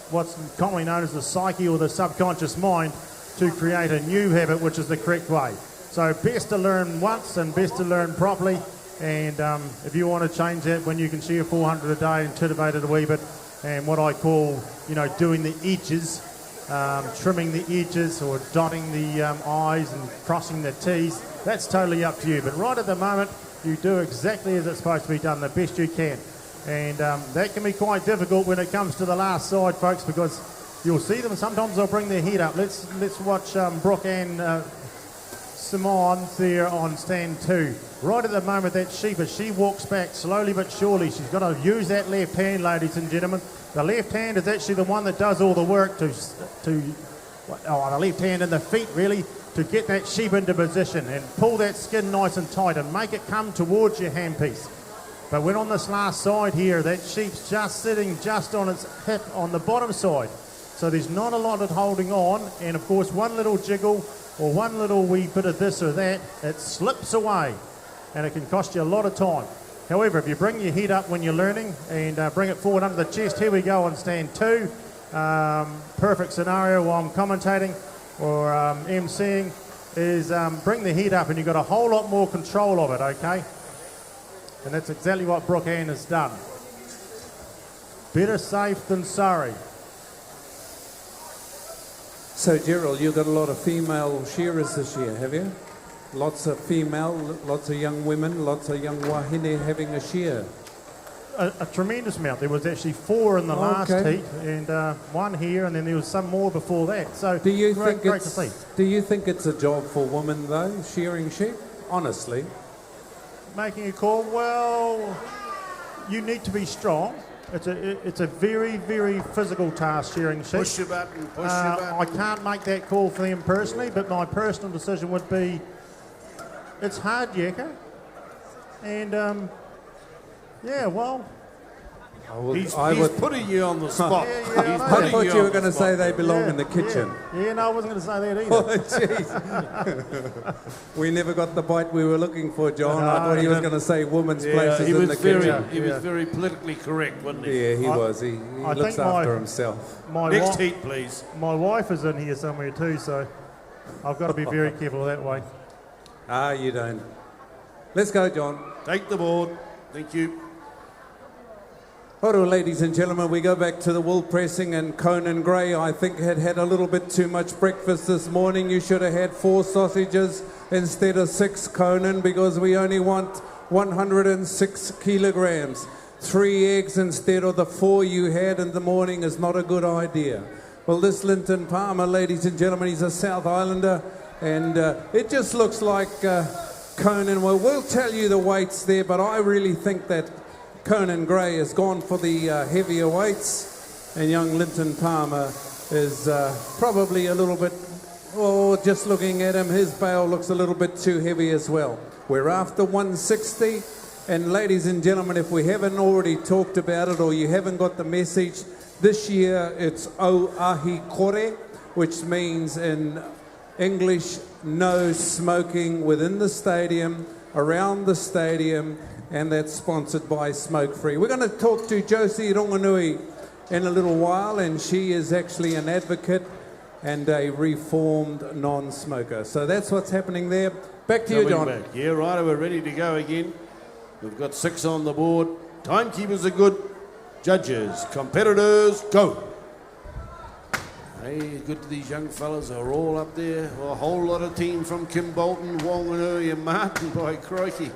what's commonly known as the psyche or the subconscious mind to create a new habit, which is the correct way. So best to learn once and best to learn properly, and if you want to change that when you can shear 400 a day and titivate it a wee bit, and what I call, doing the edges trimming the edges or dotting the I's and crossing the T's. That's totally up to you. But right at the moment, you do exactly as it's supposed to be done, the best you can. And that can be quite difficult when it comes to the last side, folks, because you'll see them. Sometimes they'll bring their head up. Let's watch Brooke Ann Simons there on stand 2. Right at the moment, that sheep, as she walks back slowly but surely, she's got to use that left hand, ladies and gentlemen. The left hand is actually the one that does all the work the left hand and the feet, really, to get that sheep into position and pull that skin nice and tight and make it come towards your handpiece. But when on this last side here, that sheep's just sitting just on its hip on the bottom side. So there's not a lot of holding on, and of course one little jiggle or one little wee bit of this or that, it slips away and it can cost you a lot of time. However, if you bring your head up when you're learning and bring it forward under the chest, here we go on stand 2. Perfect scenario while I'm commentating or emceeing is bring the head up and you've got a whole lot more control of it, okay? And that's exactly what Brooke Ann has done. Better safe than sorry. So, Gerald, you've got a lot of female shearers this year, have you? Lots of female, lots of young women, lots of young wahine having a shear. A tremendous amount. There was actually 4 in the last heat, and 1 here, and then there was some more before that. So do you great to see. Do you think it's a job for women though, shearing sheep? Honestly, Making a call. Well, you need to be strong. It's a very, very physical task, shearing sheep. Push your button, push your button. I can't make that call for them personally, but my personal decision would be it's hard, Yakka. And, yeah, well... He's putting you on the spot. I thought you were going to say they belong in the kitchen. Yeah, no, I wasn't going to say that either. Oh, jeez. We never got the bite we were looking for, John. I thought he was going to say women's places in the kitchen. He was very politically correct, wasn't he? Yeah, he was. He looks after himself. Next heat, please. My wife is in here somewhere too, so I've got to be very careful that way. Ah, you don't. Let's go, John. Take the board. Thank you. Hello, ladies and gentlemen, we go back to the wool pressing, and Conan Gray, I think, had a little bit too much breakfast this morning. You should have had 4 sausages instead of 6, Conan, because we only want 106 kilograms. 3 eggs instead of the 4 you had in the morning is not a good idea. Well, this Linton Palmer, ladies and gentlemen, he's a South Islander, and it just looks like Conan. Well, we'll tell you the weights there, but I really think that Conan Gray has gone for the heavier weights, and young Linton Palmer is probably a little bit, just looking at him, his bale looks a little bit too heavy as well. We're after 160, and ladies and gentlemen, if we haven't already talked about it or you haven't got the message, this year it's O Ahi Kore, which means in English, no smoking within the stadium, around the stadium, and that's sponsored by Smoke Free. We're going to talk to Josie Ronganui in a little while, and she is actually an advocate and a reformed non-smoker. So that's what's happening there. Back to you, John. Back. Yeah, right, we're ready to go again. We've got 6 on the board. Timekeepers are good. Judges, competitors, go. Hey, good to these young fellas are all up there. Well, a whole lot of team from Kim Bolton, Wanganui and Martin, by crikey.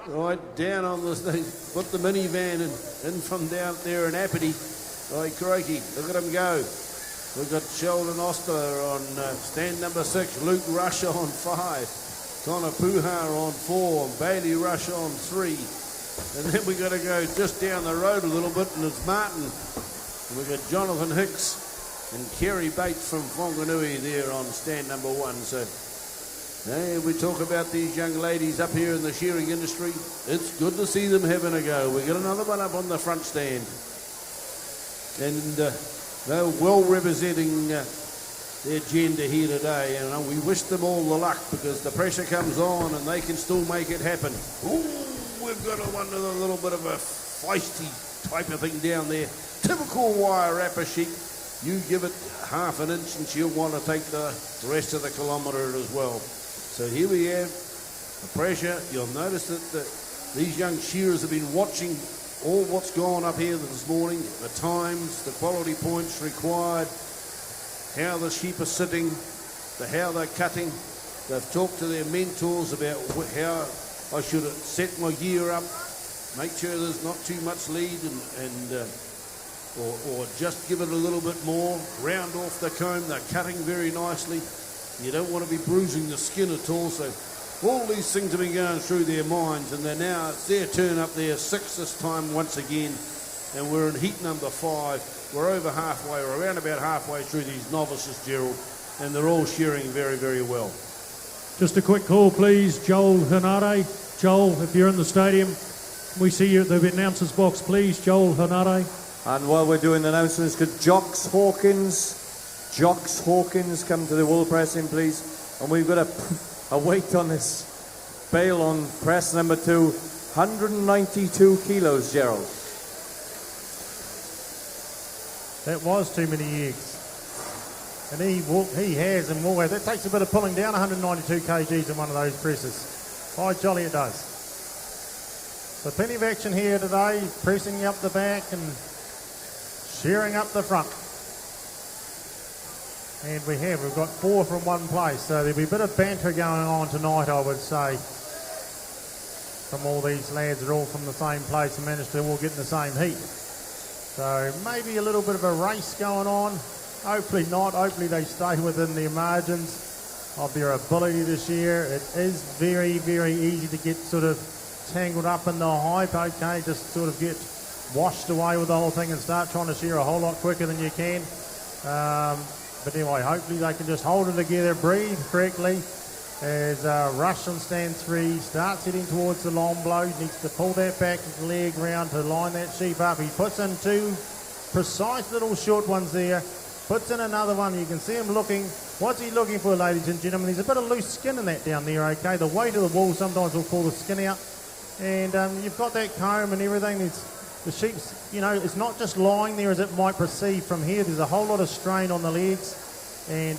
Right down on this, they put the minivan in from down there in Apathy. By crikey, look at them go. We've got Sheldon Oster on stand number 6, Luke Rush on 5, Connor Puhar on 4, and Bailey Rush on 3. And then we got to go just down the road a little bit, and it's Martin. And we've got Jonathan Hicks and Kerry Bates from Whanganui there on stand number 1. So, hey, we talk about these young ladies up here in the shearing industry. It's good to see them having a go. We got another one up on the front stand. And they're well representing their gender here today. And we wish them all the luck, because the pressure comes on and they can still make it happen. Ooh, we've got one with a little bit of a feisty type of thing down there. Typical Wairarapa sheep. You give it half an inch and she'll want to take the rest of the kilometre as well. So here we have the pressure. You'll notice that these young shearers have been watching all what's gone up here this morning, the times, the quality points required. how the sheep are sitting, how they're cutting. They've talked to their mentors about how I should set my gear up, make sure there's not too much lead, or just give it a little bit more, round off the comb. They're cutting very nicely. You don't want to be bruising the skin at all. So all these things have been going through their minds, and it's their turn up there, 6 this time once again, and we're in heat number 5. We're over halfway, or around about halfway through these novices, Gerald, and they're all shearing very, very well. Just a quick call, please. Joel Hanare. Joel, if you're in the stadium, we see you at the announcer's box, please. Joel Hanare. And while we're doing the announcements, could Jocks Hawkins come to the wool pressing, please? And we've got a weight on this bale on press number 2, 192 kilos, Gerald. That was too many eggs. And he has and will have. That takes a bit of pulling down, 192 kgs in one of those presses. By jolly it does. So plenty of action here today, pressing up the back and shearing up the front. And we've got 4 from one place, so there'll be a bit of banter going on tonight, I would say, from all these lads are all from the same place and managed to all get in the same heat. So maybe a little bit of a race going on. Hopefully not. Hopefully they stay within their margins of their ability this year. It is very, very easy to get sort of tangled up in the hype, okay, just sort of get washed away with the whole thing and start trying to shear a whole lot quicker than you can. But anyway, hopefully they can just hold it together, breathe correctly as Rush on stand 3 starts heading towards the long blow. He needs to pull that back leg round to line that sheep up. He puts in 2 precise little short ones there, puts in another one. You can see him looking. What's he looking for, ladies and gentlemen? There's a bit of loose skin in that down there, okay? The weight of the wool sometimes will pull the skin out. And you've got that comb and everything. The sheep's, it's not just lying there as it might perceive from here. There's a whole lot of strain on the legs. And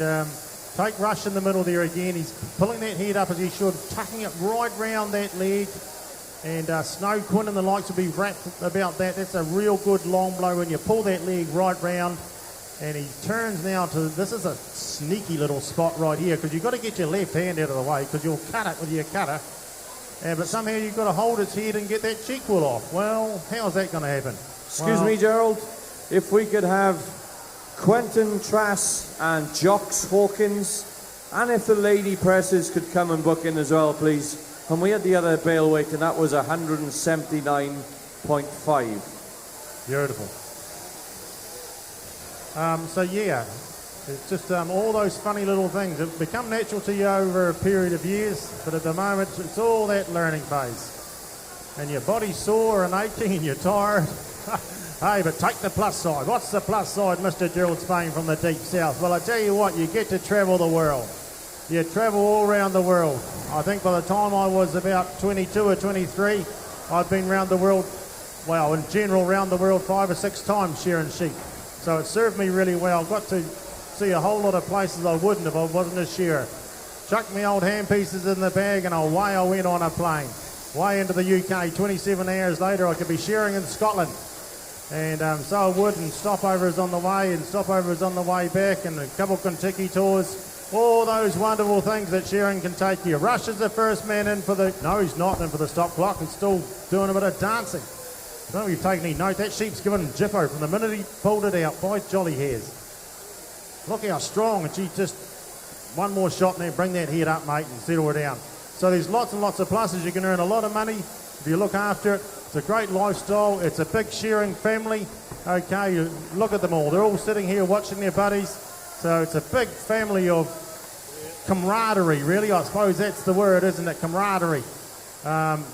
take Rush in the middle there again. He's pulling that head up as he should, tucking it right round that leg. And Snow Quinn and the likes will be wrapped about that. That's a real good long blow when you pull that leg right round. And he turns now to, this is a sneaky little spot right here, because you've got to get your left hand out of the way, because you'll cut it with your cutter. But somehow you've got to hold its head and get that cheek wool off. Well, how's that going to happen? Excuse me, Gerald. If we could have Quentin Trass and Jocks Hawkins, and if the lady presses could come and book in as well, please. And we had the other bale weight, and that was 179.5. Beautiful. So yeah, it's just all those funny little things. It become natural to you over a period of years, but at the moment it's all that learning phase. And your body's sore and aching and you're tired. Hey, but take the plus side. What's the plus side, Mr. Gerald Spain from the deep south? Well, I tell you what, you get to travel the world. You travel all around the world. I think by the time I was about 22 or 23, I'd been around the world, well, in general, around the world 5 or 6 times shearing sheep. So it served me really well. Got to see a whole lot of places I wouldn't if I wasn't a shearer. Chucked my old hand pieces in the bag and away I went on a plane. Way into the UK. 27 hours later I could be shearing in Scotland. And so I would, and stopovers on the way and stopovers on the way back, and a couple of Kentucky tours. All those wonderful things that shearing can take you. Rush is the first man in for the... No, he's not in for the stop clock. He's still doing a bit of dancing. I don't know if you've taken any note. That sheep's given him jiffo from the minute he pulled it out. By jolly hairs. Look how strong. And she just... One more shot and then bring that head up, mate, and settle her down. So there's lots and lots of pluses. You can earn a lot of money if you look after it. It's a great lifestyle. It's a big shearing family. Okay, you look at them all. They're all sitting here watching their buddies. So it's a big family of camaraderie, really. I suppose that's the word, isn't it? Camaraderie.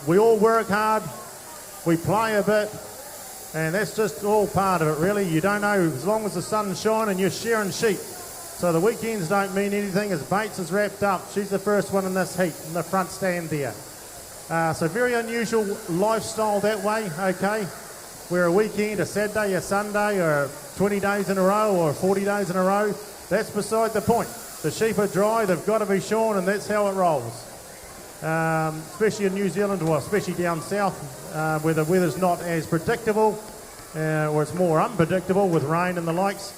We all work hard. We play a bit. And that's just all part of it, really. You don't know, as long as the sun's shining, you're shearing sheep. So the weekends don't mean anything as Bates is wrapped up. She's the first one in this heat, in the front stand there. So very unusual lifestyle that way, okay? Where a weekend, a Saturday, a Sunday, or 20 days in a row, or 40 days in a row, that's beside the point. The sheep are dry, they've got to be shorn, and that's how it rolls. Especially in New Zealand, well, especially down south, where the weather's not as predictable, or it's more unpredictable with rain and the likes.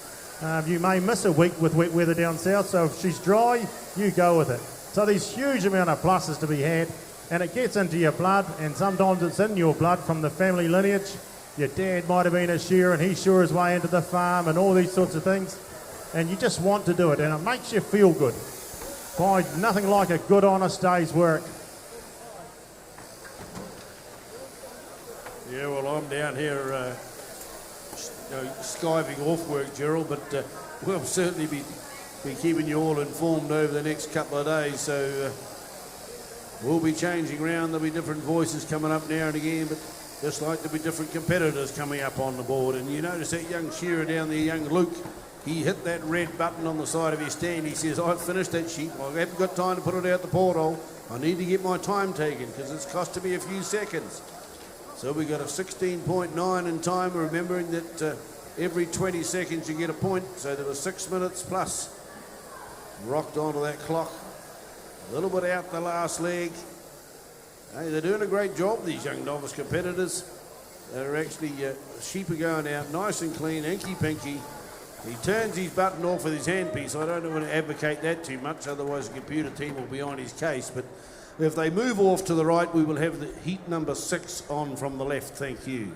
You may miss a week with wet weather down south, so if she's dry, you go with it. So there's huge amount of pluses to be had, and it gets into your blood, and sometimes it's in your blood from the family lineage. Your dad might have been a shearer and he sheared his way into the farm and all these sorts of things, and you just want to do it, and it makes you feel good. Boy, nothing like a good honest day's work. Yeah, well, I'm down here skiving off work, Gerald, but we'll certainly be keeping you all informed over the next couple of days. So we'll be changing around. There'll be different voices coming up now and again, but just like there'll be different competitors coming up on the board. And you notice that young shearer down there, young Luke, he hit that red button on the side of his stand. He says, I've finished that sheep. I haven't got time to put it out the porthole. I need to get my time taken because it's costing me a few seconds. So we got a 16.9 in time, remembering that every 20 seconds you get a point. So there was 6 minutes plus. Rocked onto that clock. A little bit out the last leg. Hey, they're doing a great job, these young novice competitors. They're actually, sheep are going out nice and clean, inky-pinky. He turns his button off with his handpiece. I don't want to advocate that too much, otherwise the computer team will be on his case. But if they move off to the right, we will have the heat number 6 on from the left. Thank you.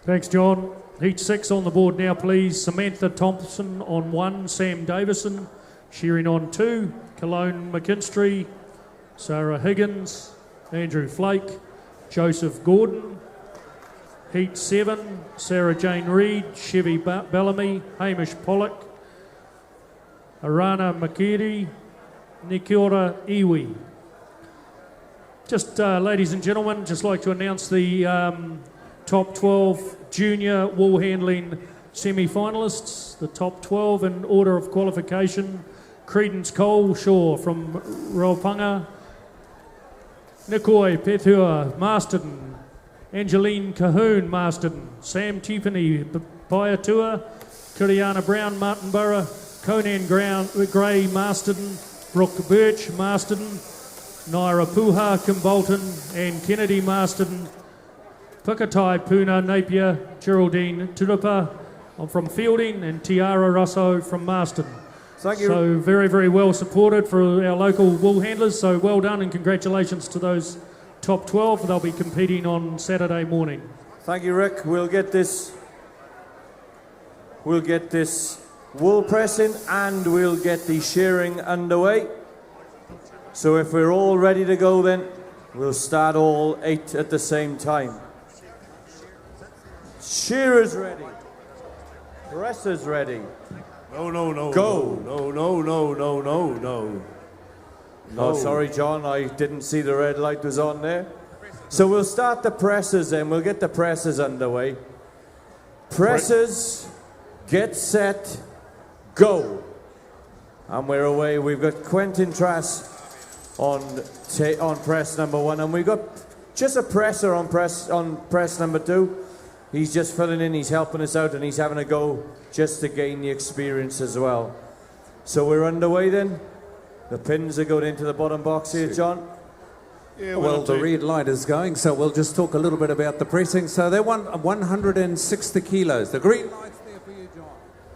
Thanks, John. Heat 6 on the board now, please. Samantha Thompson on 1, Sam Davison. Shearing on 2, Cologne McKinstry, Sarah Higgins, Andrew Flake, Joseph Gordon. Heat 7, Sarah Jane Reid, Chevy Bellamy, Hamish Pollock, Arana Makiri, Nikiora Iwi. Just, ladies and gentlemen, just like to announce the top 12 junior wool handling semi-finalists. The top 12 in order of qualification: Credence Coleshaw from Raupanga, Nikoi Pethua, Masterton, Angeline Cahoon, Masterton, Sam Tiffany, Payatua, Kiriana Brown, Martinborough, Conan Gray, Masterton, Brooke Birch, Masterton, Naira Puha, Kimbolton, and Kennedy, Masterton, Pukatai Puna, Napier, Geraldine Turupa from Fielding, and Tiara Russo from Masterton. Thank you. So very, very well supported for our local wool handlers. So well done and congratulations to those top 12. They'll be competing on Saturday morning. Thank you, Rick. We'll get this wool pressing and we'll get the shearing underway. So if we're all ready to go, then we'll start all 8 at the same time. Shearers ready. Pressers ready. No. Go. No. Oh, sorry, John. I didn't see the red light was on there. So we'll start the presses then. We'll get the presses underway. Presses, get set, go. And we're away. We've got Quentin Trass on press number 1, and we've got just a presser on press number 2. He's just filling in. He's helping us out, and he's having a go just to gain the experience as well. So we're underway then. The pins are going into the bottom box here, John. Yeah, Well, the red light is going, so we'll just talk a little bit about the pressing. So they want 160 kilos. The green light's there for you, John.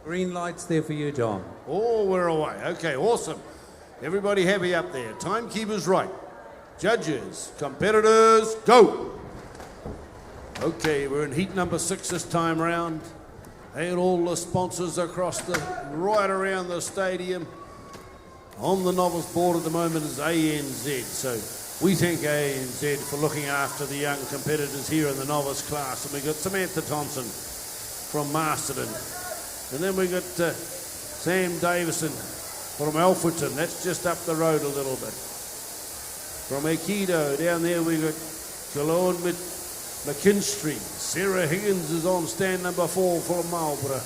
Green light's there for you, John. Oh, we're away. Okay, awesome. Everybody happy up there. Timekeepers right. Judges, competitors, go. Okay, we're in heat number 6 this time round. And all the sponsors across right around the stadium. On the novice board at the moment is ANZ. So we thank ANZ for looking after the young competitors here in the novice class. And we've got Samantha Thompson from Masterton. And then we've got Sam Davison from Alfreton. That's just up the road a little bit. From Aikido, down there we've got Cologne McKinstry. Sarah Higgins is on stand number 4 from Marlborough.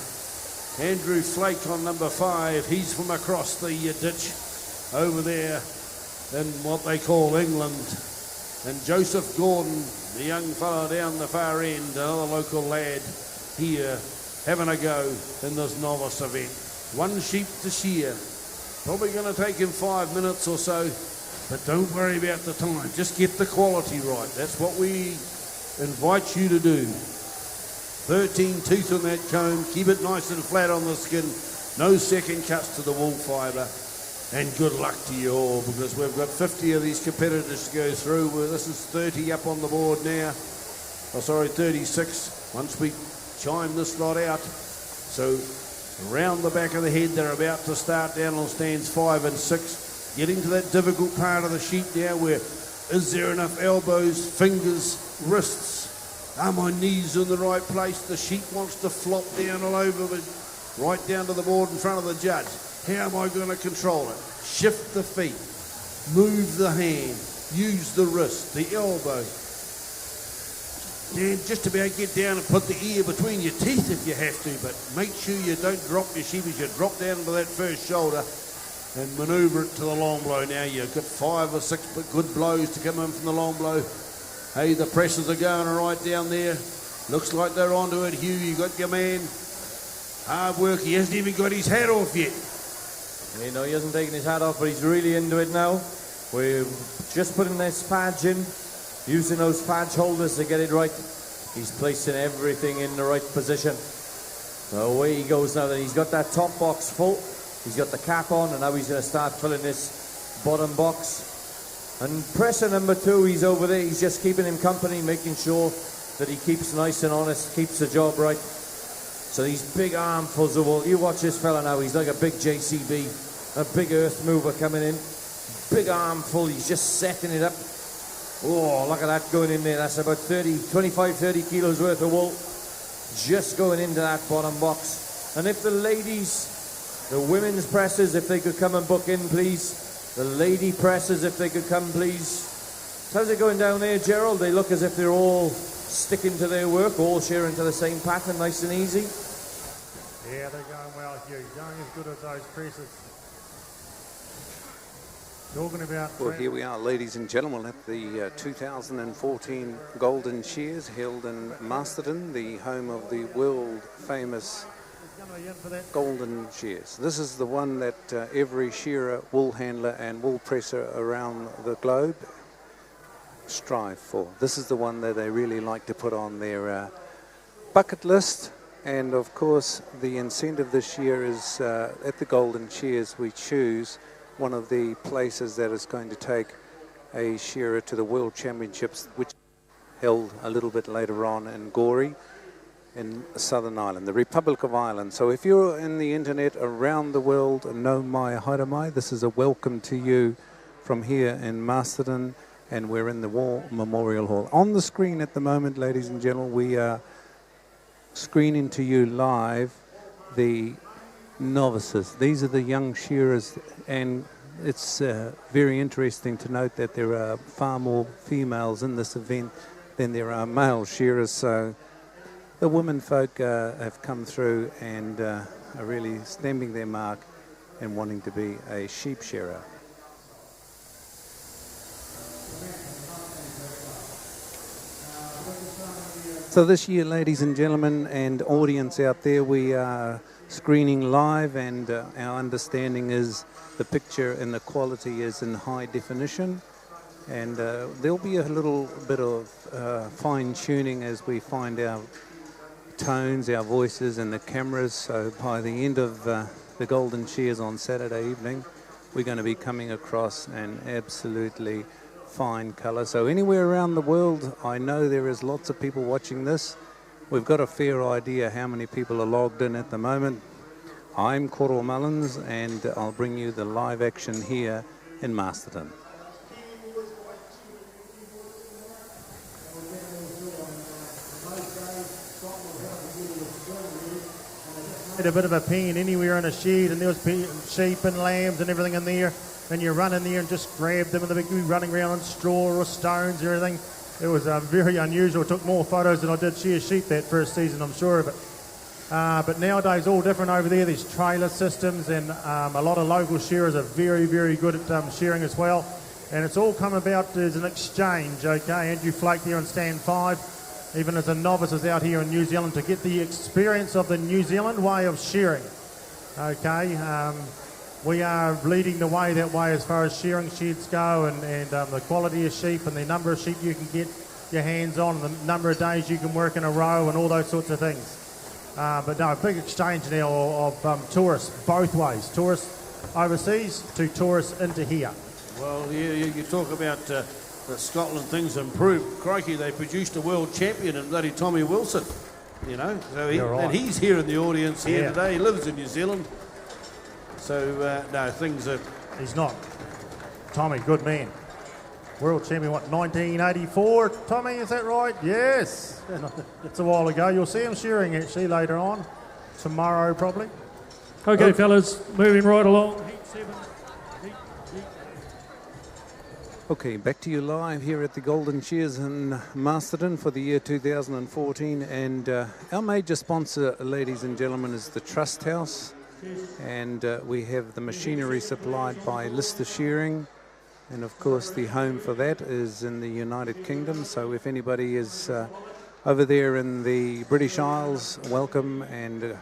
Andrew Flake on number 5. He's from across the ditch over there in what they call England. And Joseph Gordon, the young fellow down the far end, another local lad here having a go in this novice event. 1 sheep to shear. Probably going to take him 5 minutes or so, but don't worry about the time. Just get the quality right. That's what we invite you to do. 13 teeth on that comb. Keep it nice and flat on the skin. No second cuts to the wool fibre, and good luck to you all, because we've got 50 of these competitors to go through. Well, this is 30 up on the board now. Oh, sorry, 36 once we chime this lot out. So around the back of the head, they're about to start down on stands 5 and 6, getting to that difficult part of the sheet now where is there enough elbows, fingers, wrists? Are my knees in the right place? The sheet wants to flop down all over, but right down to the board in front of the judge. How am I going to control it? Shift the feet, move the hand, use the wrist, the elbow. And just about get down and put the ear between your teeth if you have to, but make sure you don't drop your sheep as you drop down to that first shoulder and manoeuvre it to the long blow. Now you've got 5 or 6 good blows to come in from the long blow. Hey, the presses are going right down there. Looks like they're onto it. Hugh, you got your man. Hard work. He hasn't even got his hat off yet. You know, he hasn't taken his hat off, but he's really into it now. We're just putting this badge in, using those badge holders to get it right. He's placing everything in the right position. So away he goes now. Then he's got that top box full. He's got the cap on, and now he's going to start filling this bottom box. And presser number 2, he's over there. He's just keeping him company, making sure that he keeps nice and honest, keeps the job right. So these big armfuls of wool. You watch this fella now. He's like a big JCB, a big earth mover coming in. Big armful. He's just setting it up. Oh, look at that going in there. That's about 25, 30 kilos worth of wool just going into that bottom box. And if the ladies, the women's pressers, if they could come and book in, please. The lady pressers, if they could come, please. How's it going down there, Gerald? They look as if they're all sticking to their work, all shearing to the same pattern, nice and easy. Yeah, they're going well, Hugh. Going as good as those presses. Talking about... Well, here we are, ladies and gentlemen, at the 2014 Golden Shears held in Masterton, the home of the world-famous Golden Shears. This is the one that every shearer, wool handler and wool presser around the globe strive for. This is the one that they really like to put on their bucket list. And of course, the incentive this year is at the Golden Shears we choose one of the places that is going to take a shearer to the World Championships, which held a little bit later on in Gorey in Southern Ireland, the Republic of Ireland. So if you're in the internet around the world and know mai haere mai, this is a welcome to you from here in Masterton, and we're in the War Memorial Hall. On the screen at the moment, ladies and gentlemen, we are screening to you live the novices. These are the young shearers, and it's very interesting to note that there are far more females in this event than there are male shearers. So the women folk have come through and are really stamping their mark and wanting to be a sheep shearer. So this year, ladies and gentlemen and audience out there, we are screening live, and our understanding is the picture and the quality is in high definition, and there'll be a little bit of fine tuning as we find our tones, our voices and the cameras. So by the end of the Golden Shears on Saturday evening, we're going to be coming across an absolutely fine colour. So anywhere around the world, I know there is lots of people watching this. We've got a fair idea how many people are logged in at the moment. I'm Coro Mullins, and I'll bring you the live action here in Masterton. A bit of a pain anywhere in a shed, and there was sheep and lambs and everything in there, and you run in there and just grab them, and they'd be running around on straw or stones and everything. It was very unusual. Took more photos than I did shear sheep that first season, I'm sure of it. But nowadays, all different over there. There's trailer systems, and a lot of local shearers are very, very good at shearing as well. And it's all come about as an exchange, okay? Andrew Flake there on stand 5, even as a novice is out here in New Zealand to get the experience of the New Zealand way of shearing, okay? We are leading the way that way as far as shearing sheds go, and the quality of sheep and the number of sheep you can get your hands on, and the number of days you can work in a row and all those sorts of things. But no, big exchange now of tourists both ways. Tourists overseas to tourists into here. Well, you talk about the Scotland things improved. Crikey, they produced a world champion in bloody Tommy Wilson. You know, so Right. and he's here in the audience here Yeah. today. He lives in New Zealand. So, no, things are... He's not. Tommy, good man. World champion, what, 1984? Tommy, is that right? Yes. It's a while ago. You'll see him shearing actually later on. Tomorrow, probably. Okay, fellas, moving right along. Heat 7. Okay, back to you live here at the Golden Shears in Masterton for the year 2014. And our major sponsor, ladies and gentlemen, is the Trust House. And we have the machinery supplied by Lister Shearing. And of course, the home for that is in the United Kingdom. So if anybody is over there in the British Isles, welcome. And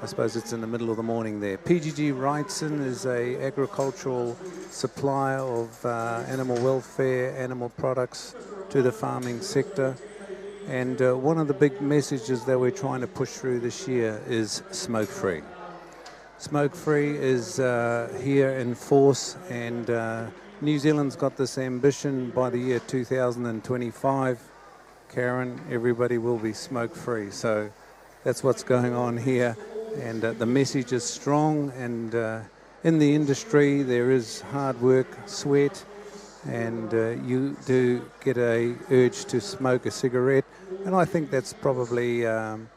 I suppose it's in the middle of the morning there. PGG Wrightson is a agricultural supplier of animal welfare, animal products to the farming sector. And one of the big messages that we're trying to push through this year is smoke-free. Smoke-free is here in force, and New Zealand's got this ambition by the year 2025. Karen, everybody will be smoke-free. So that's what's going on here. And the message is strong, and in the industry there is hard work, sweat, and you do get a urge to smoke a cigarette. And I think that's probably the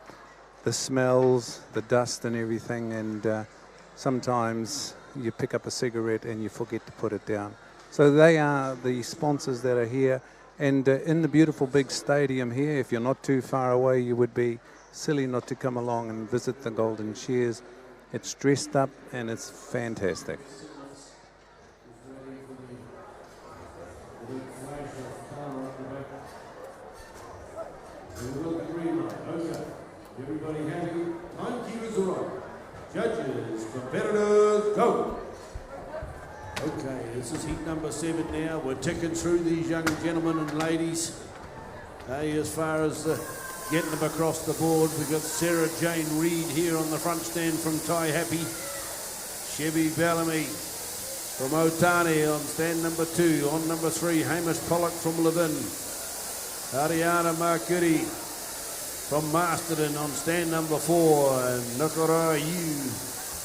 smells, the dust and everything, and sometimes you pick up a cigarette and you forget to put it down. So they are the sponsors that are here. And in the beautiful big stadium here, if you're not too far away, you would be silly not to come along and visit the Golden Shears. It's dressed up and it's fantastic. Everybody happy? Timekeepers are on. Judges, competitors, go! Okay, this is heat number 7 now. We're ticking through these young gentlemen and ladies. As far as getting them across the board, we've got Sarah Jane Reid here on the front stand from Tai Happy. Chevy Bellamy from Otani on stand number 2. On number 3, Hamish Pollock from Levin. Ariana Marcury from Masterton on stand number 4. And Nukara Yu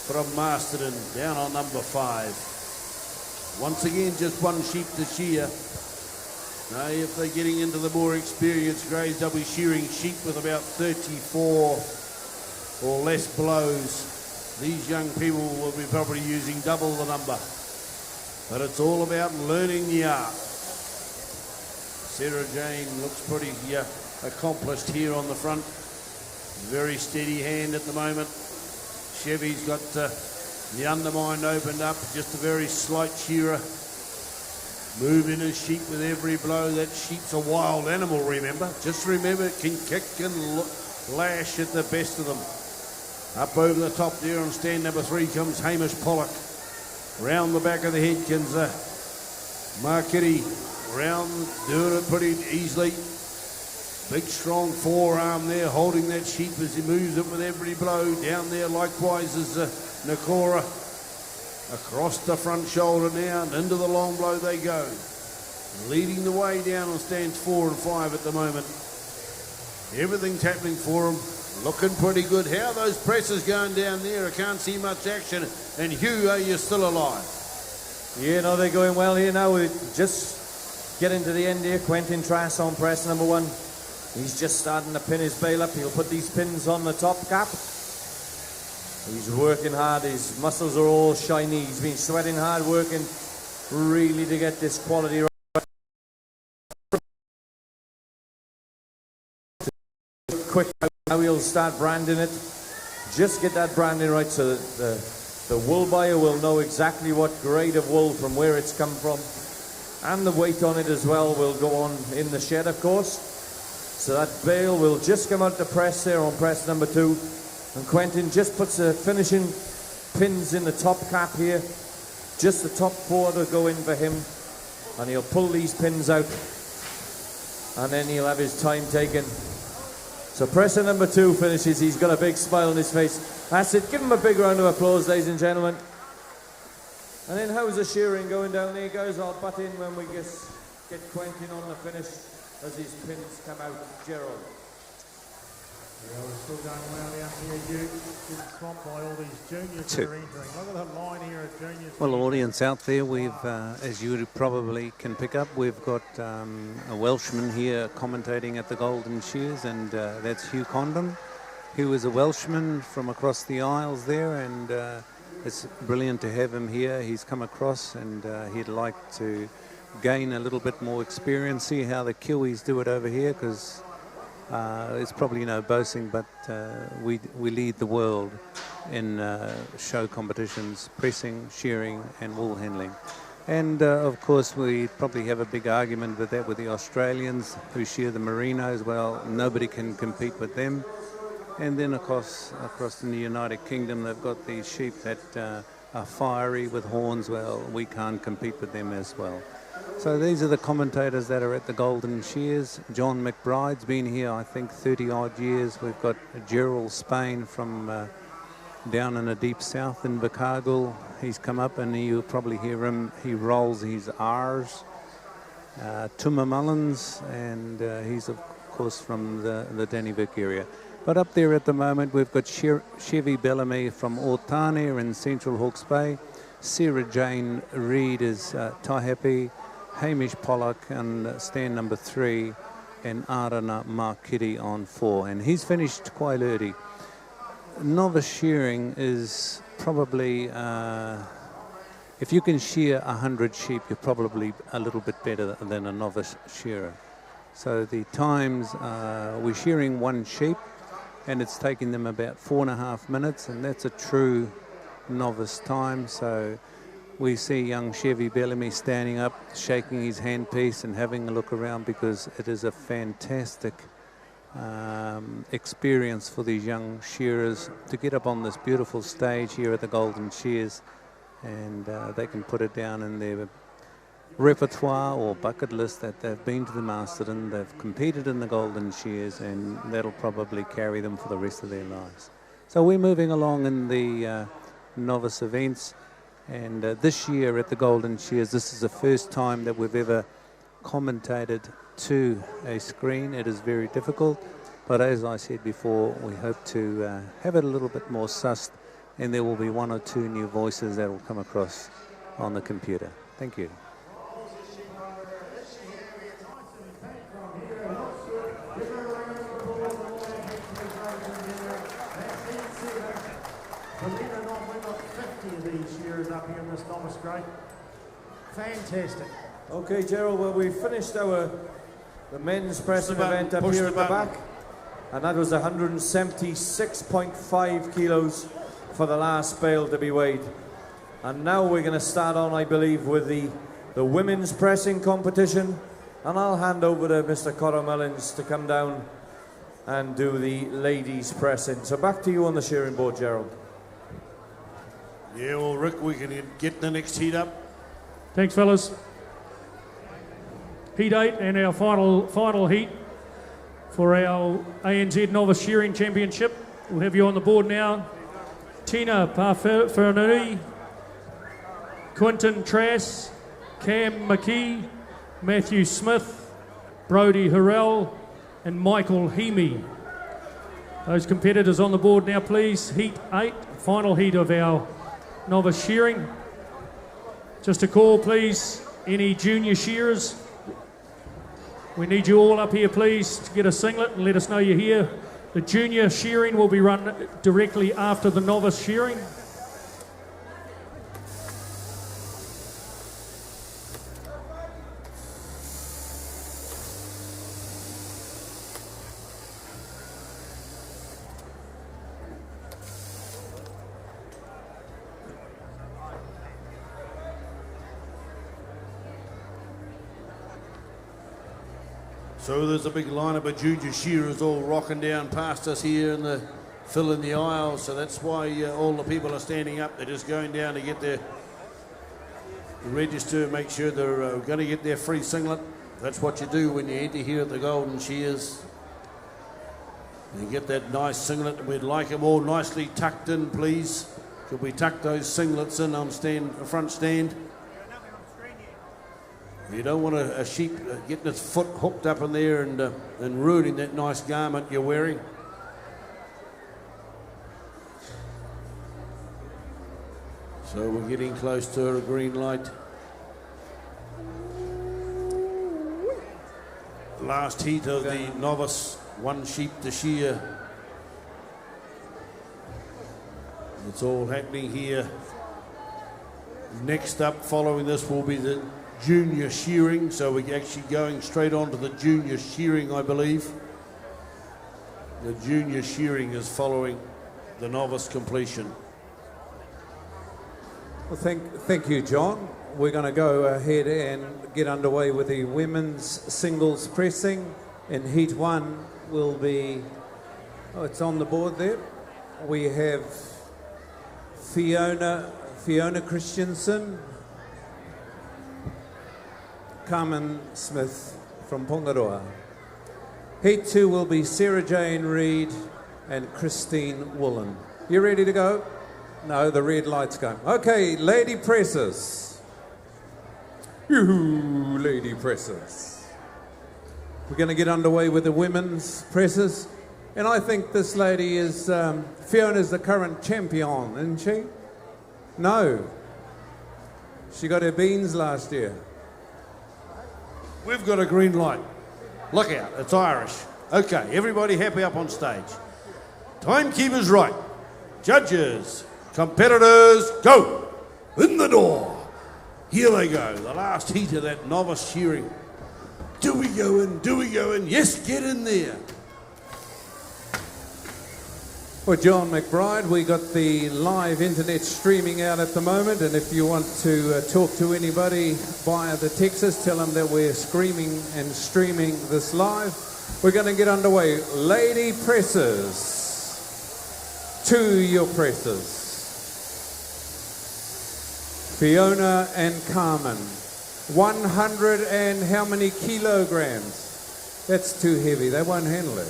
from Masterton down on number 5. Once again, just one sheep to shear. Now, if they're getting into the more experienced grades, they'll be shearing sheep with about 34 or less blows. These young people will be probably using double the number. But it's all about learning the art. Sarah Jane looks pretty accomplished here on the front. Very steady hand at the moment. Chevy's got the undermine opened up, just a very slight shearer. Moving his sheep with every blow. That sheep's a wild animal, remember. Just remember, it can kick and lash at the best of them. Up over the top there on stand number 3 comes Hamish Pollock. Round the back of the head comes Marketti. Round, doing it pretty easily. Big strong forearm there, holding that sheep as he moves it with every blow. Down there likewise is Nakora. Across the front shoulder now and into the long blow they go. Leading the way down on stands 4 and 5 at the moment. Everything's happening for them. Looking pretty good. How are those presses going down there? I can't see much action. And Hugh, are you still alive? Yeah, no, they're going well here now. We just getting to the end here. Quentin Trass on press number 1. He's just starting to pin his bail up. He'll put these pins on the top cap. He's working hard, his muscles are all shiny, he's been sweating hard, working really to get this quality right. Quick, now we'll start branding it. Just get that branding right so that the wool buyer will know exactly what grade of wool from where it's come from. And the weight on it as well will go on in the shed, of course. So that bale will just come out the press there on press number 2. And Quentin just puts the finishing pins in the top cap here. Just the top 4 to go in for him. And he'll pull these pins out. And then he'll have his time taken. So presser number 2 finishes. He's got a big smile on his face. That's it. Give him a big round of applause, ladies and gentlemen. And then how's the shearing going down there, guys? I'll butt in when we get Quentin on the finish as his pins come out. Gerald. Yeah, we're still going well down here, Hugh. Getting swamped by all these juniors that are entering. Look at that line here of juniors. Well, audience out there, we've, as you probably can pick up, we've got a Welshman here commentating at the Golden Shears, and that's Hugh Condon. Hugh is a Welshman from across the Isles there, and it's brilliant to have him here. He's come across, and he'd like to gain a little bit more experience, see how the Kiwis do it over here, because it's probably no boasting, but we lead the world in show competitions, pressing, shearing and wool handling. And of course we probably have a big argument with that with the Australians who shear the merinos. Well, nobody can compete with them. And then across in the United Kingdom they've got these sheep that are fiery with horns. Well, we can't compete with them as well. So these are the commentators that are at the Golden Shears. John McBride's been here, I think, 30 odd years. We've got Gerald Spain from down in the deep south in Invercargill. He's come up and you'll probably hear him. He rolls his R's. Tuma Mullins, and he's of course from the Dannyvick area. But up there at the moment we've got Chevy Bellamy from Ortania in Central Hawke's Bay. Sarah Jane Reid is Taihape. Hamish Pollock on stand number 3, and Arana Markitty on 4, and he's finished quite early. Novice shearing is probably, if you can shear 100 sheep, you're probably a little bit better than a novice shearer. So the times, we're shearing 1 sheep, and it's taking them about 4.5 minutes, and that's a true novice time. So we see young Chevy Bellamy standing up, shaking his handpiece and having a look around, because it is a fantastic experience for these young shearers to get up on this beautiful stage here at the Golden Shears, and they can put it down in their repertoire or bucket list that they've been to the Masterton, they've competed in the Golden Shears, and that'll probably carry them for the rest of their lives. So we're moving along in the novice events. And this year at the Golden Shears, this is the first time that we've ever commentated to a screen. It is very difficult, but as I said before, we hope to have it a little bit more sussed, and there will be 1 or 2 new voices that will come across on the computer. Thank you. Up here in this novice grade. Fantastic. Okay, Gerald, well, we finished the men's pressing event up here at the back, and that was 176.5 kilos for the last bale to be weighed. And now we're going to start on, I believe, with the women's pressing competition, and I'll hand over to Mr. Cora Mullins to come down and do the ladies pressing. So back to you on the shearing board, Gerald. Yeah, well, Rick, we can get the next heat up. Thanks, fellas. Heat 8 and our final heat for our ANZ Novice Shearing Championship. We'll have you on the board now. Tina Parfernuri, Quinton Trass, Cam McKee, Matthew Smith, Brodie Harrell, and Michael Heamy. Those competitors on the board now, please. Heat 8, final heat of our novice shearing. Just a call, please. Any junior shearers? We need you all up here, please, to get a singlet and let us know you're here. The junior shearing will be run directly after the novice shearing. So there's a big lineup of junior shearers all rocking down past us here in the fill in the aisle. So that's why all the people are standing up. They're just going down to get their register, make sure they're going to get their free singlet. That's what you do when you enter here at the Golden Shears. You get that nice singlet. We'd like them all nicely tucked in, please. Could we tuck those singlets in on the front stand? You don't want a sheep getting its foot hooked up in there and ruining that nice garment you're wearing. So we're getting close to a green light. Last heat of the novice, one sheep to shear. It's all happening here. Next up, following this, will be the junior shearing. So we're actually going straight on to the junior shearing, I believe. The junior shearing is following the novice completion. Well, thank you, John. We're going to go ahead and get underway with the women's singles pressing. In heat 1 will be, it's on the board there. We have Fiona Christensen, Carmen Smith from Pongaroa. Heat 2 will be Sarah Jane Reid and Christine Woolen. You ready to go? No, the red light's going. Okay, lady presses. Yoo-hoo, lady presses. We're going to get underway with the women's presses. And I think this lady is, Fiona's the current champion, isn't she? No. She got her beans last year. We've got a green light. Look out, it's Irish. Okay, everybody happy up on stage. Timekeepers right. Judges, competitors, go. In the door. Here they go, the last heat of that novice shearing. Do we go in? Do we go in? Yes, get in there. Well, John McBride, we got the live internet streaming out at the moment, and if you want to talk to anybody via the Texas, tell them that we're screaming and streaming this live. We're going to get underway. Lady presses. To your presses. Fiona and Carmen. 100 and how many kilograms? That's too heavy. They won't handle it.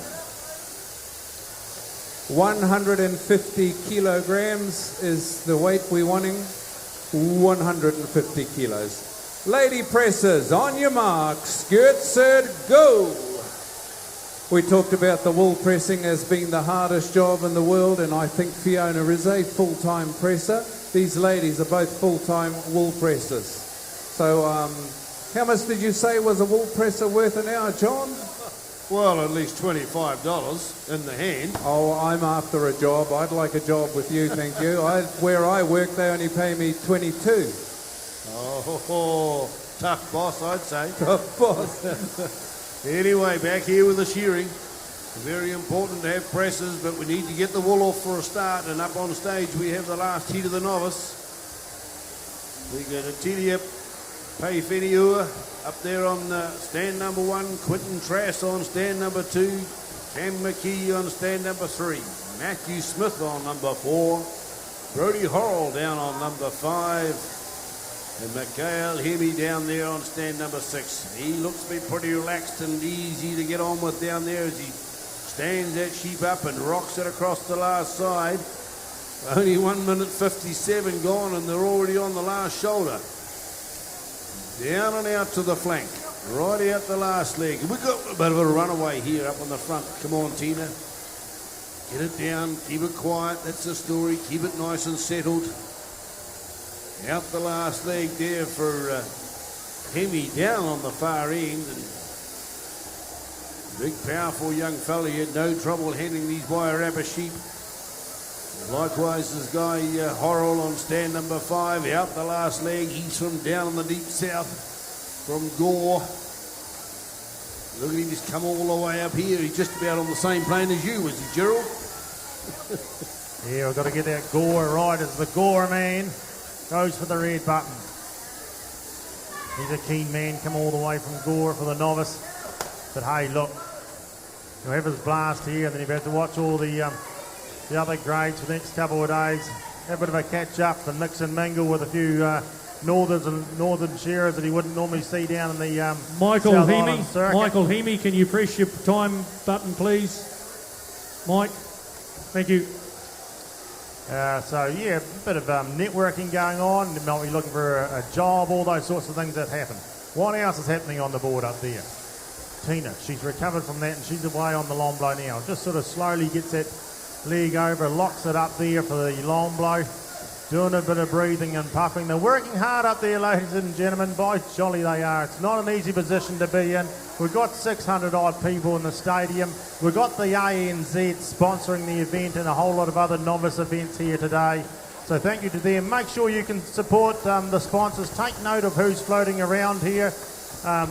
150 kilograms is the weight we're wanting. 150 kilos. Lady presses, on your mark, skirt, set, go. We talked about the wool pressing as being the hardest job in the world, and I think Fiona is a full-time presser. These ladies are both full-time wool pressers. So how much did you say was a wool presser worth an hour, John? Well, at least $25 in the hand. Oh, I'm after a job. I'd like a job with you, thank you. Where I work, they only pay me 22. Oh, tough boss, I'd say. Tough boss. Anyway, back here with the shearing. Very important to have presses, but we need to get the wool off for a start. And up on stage, we have the last heat of the novice. We got a Tidia Pei Wheniua up there on stand number 1, Quentin Trass on stand number 2, Cam McKee on stand number 3, Matthew Smith on number 4, Brodie Horrell down on number 5, and Mikhail Hemi down there on stand number 6. He looks to be pretty relaxed and easy to get on with down there as he stands that sheep up and rocks it across the last side. Only 1 minute 57 gone and they're already on the last shoulder. Down and out to the flank, right out the last leg. We've got a bit of a runaway here up on the front. Come on, Tina. Get it down, keep it quiet. That's the story. Keep it nice and settled. Out the last leg there for Hemi down on the far end. And big, powerful young fella. He had no trouble handling these Wairarapa sheep. Likewise, this guy Horrell on stand number 5, out the last leg. He's from down in the deep south, from Gore. Look at him, he's come all the way up here. He's just about on the same plane as you, was he, Gerald? Yeah, we've got to get that Gore right as the Gore man goes for the red button. He's a keen man, come all the way from Gore for the novice. But hey, look, he'll have his blast here, and then he'll have to watch all the other grades for the next couple of days. Have a bit of a catch up and mix and mingle with a few northern shearers that he wouldn't normally see down in the Michael South Hemi. Island circuit. Michael Hemi, can you press your time button, please? Mike, thank you. So yeah, a bit of networking going on. You might be looking for a job, all those sorts of things that happen. What else is happening on the board up there? Tina, she's recovered from that and she's away on the long blow now. Just sort of slowly gets that leg over, locks it up there for the long blow. Doing a bit of breathing and puffing. They're working hard up there, ladies and gentlemen. By jolly they are. It's not an easy position to be in. We've got 600 odd people in the stadium. We've got the ANZ sponsoring the event and a whole lot of other novice events here today. So thank you to them. Make sure you can support the sponsors. Take note of who's floating around here.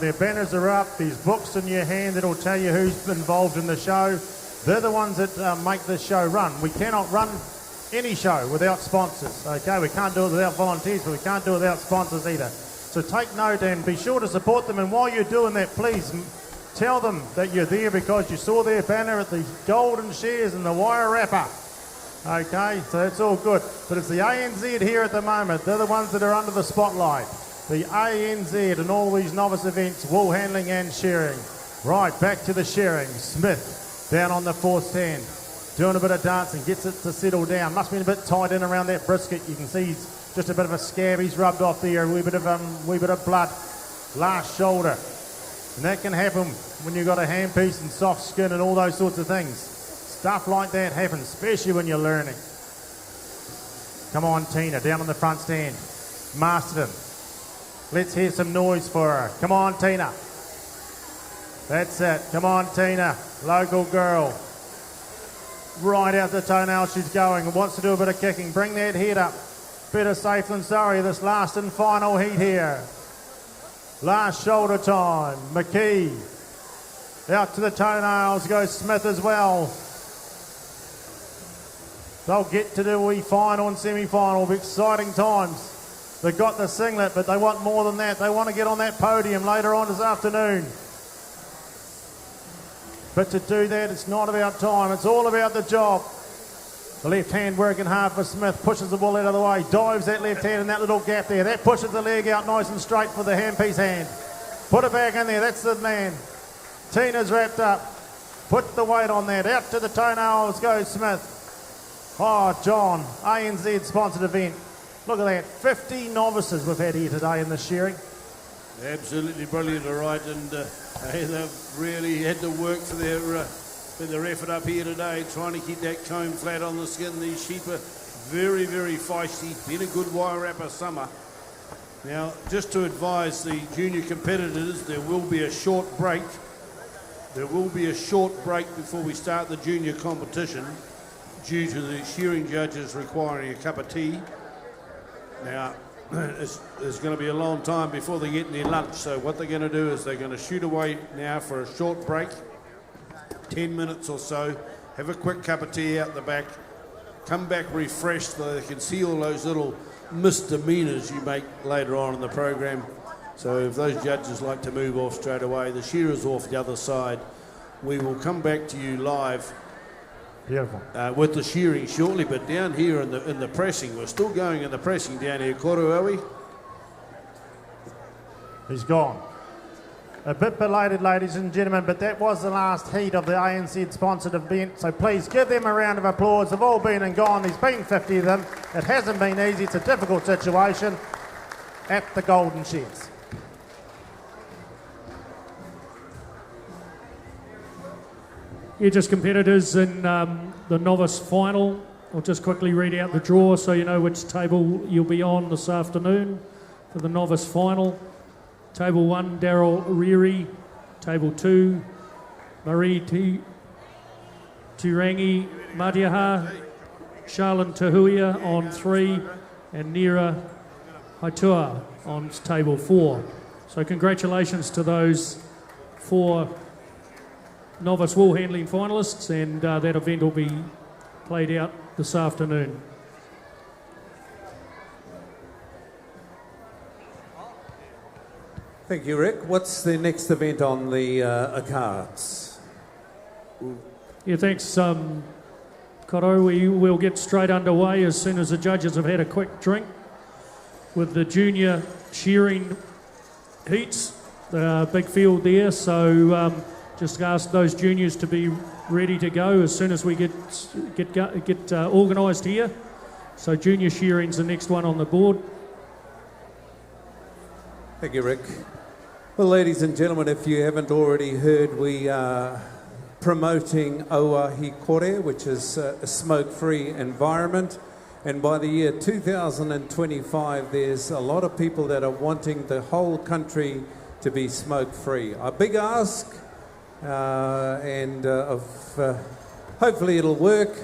Their banners are up. There's books in your hand that'll tell you who's involved in the show. They're the ones that make this show run. We cannot run any show without sponsors. Okay, we can't do it without volunteers, but we can't do it without sponsors either. So take note and be sure to support them. And while you're doing that, please tell them that you're there because you saw their banner at the Golden Shears and the Wairarapa. Okay, so it's all good. But it's the ANZ here at the moment. They're the ones that are under the spotlight. The ANZ and all these novice events, Woolhandling and shearing. Right, back to the shearing. Smith down on the fourth stand. Doing a bit of dancing, gets it to settle down. Must be a bit tight in around that brisket. You can see he's just a bit of a scab he's rubbed off there, a wee bit of blood. Last shoulder. And that can happen when you've got a handpiece and soft skin and all those sorts of things. Stuff like that happens, especially when you're learning. Come on, Tina, down on the front stand. Masterton. Let's hear some noise for her. Come on, Tina. That's it. Come on, Tina. Local girl. Right out the toenail she's going and wants to do a bit of kicking. Bring that head up. Better safe than sorry, this last and final heat here. Last shoulder time. McKee. Out to the toenails goes Smith as well. They'll get to do a wee final and semi-final. Exciting times. They've got the singlet, but they want more than that. They want to get on that podium later on this afternoon. But to do that, it's not about time. It's all about the job. The left hand working hard for Smith. Pushes the ball out of the way. Dives that left hand in that little gap there. That pushes the leg out nice and straight for the handpiece hand. Put it back in there. That's the man. Tina's wrapped up. Put the weight on that. Out to the toenails goes Smith. Oh, John. ANZ sponsored event. Look at that. 50 novices we've had here today in the shearing. Absolutely brilliant, all right, and they've really had to work for their effort up here today, trying to keep that comb flat on the skin. These sheep are very, very feisty. Been a good Wairarapa summer. Now, just to advise the junior competitors, there will be a short break. There will be a short break before we start the junior competition due to the shearing judges requiring a cup of tea. Now, there's going to be a long time before they get their lunch, so what they're going to do is they're going to shoot away now for a short break, 10 minutes or so, have a quick cup of tea out the back, come back refreshed so they can see all those little misdemeanors you make later on in the program. So if those judges like to move off straight away, the shearer's off the other side. We will come back to you live. Beautiful. With the shearing shortly, but down here in the pressing, we're still going in the pressing down here. Koru, are we? He's gone. A bit belated, ladies and gentlemen, but that was the last heat of the ANZ sponsored event, so please give them a round of applause. They've all been and gone. There's been 50 of them. It hasn't been easy. It's a difficult situation at the Golden Shears. Yeah, just competitors in the novice final. I'll just quickly read out the draw so you know which table you'll be on this afternoon for the novice final. Table 1, Daryl Reary. Table 2, Marie Turangi Madiaha. Charlene Tahuia on 3 and Nira Haitua on table 4. So congratulations to those 4 novice wool handling finalists, and that event will be played out this afternoon. Thank you, Rick. What's the next event on the cards? Yeah, thanks, Cotto. We will get straight underway as soon as the judges have had a quick drink with the junior shearing heats. The big field there, so Just ask those juniors to be ready to go as soon as we get organised here. So junior shearing's the next one on the board. Thank you, Rick. Well, ladies and gentlemen, if you haven't already heard, we are promoting Oa Hikore, which is a smoke-free environment. And by the year 2025, there's a lot of people that are wanting the whole country to be smoke-free. A big ask, hopefully it'll work.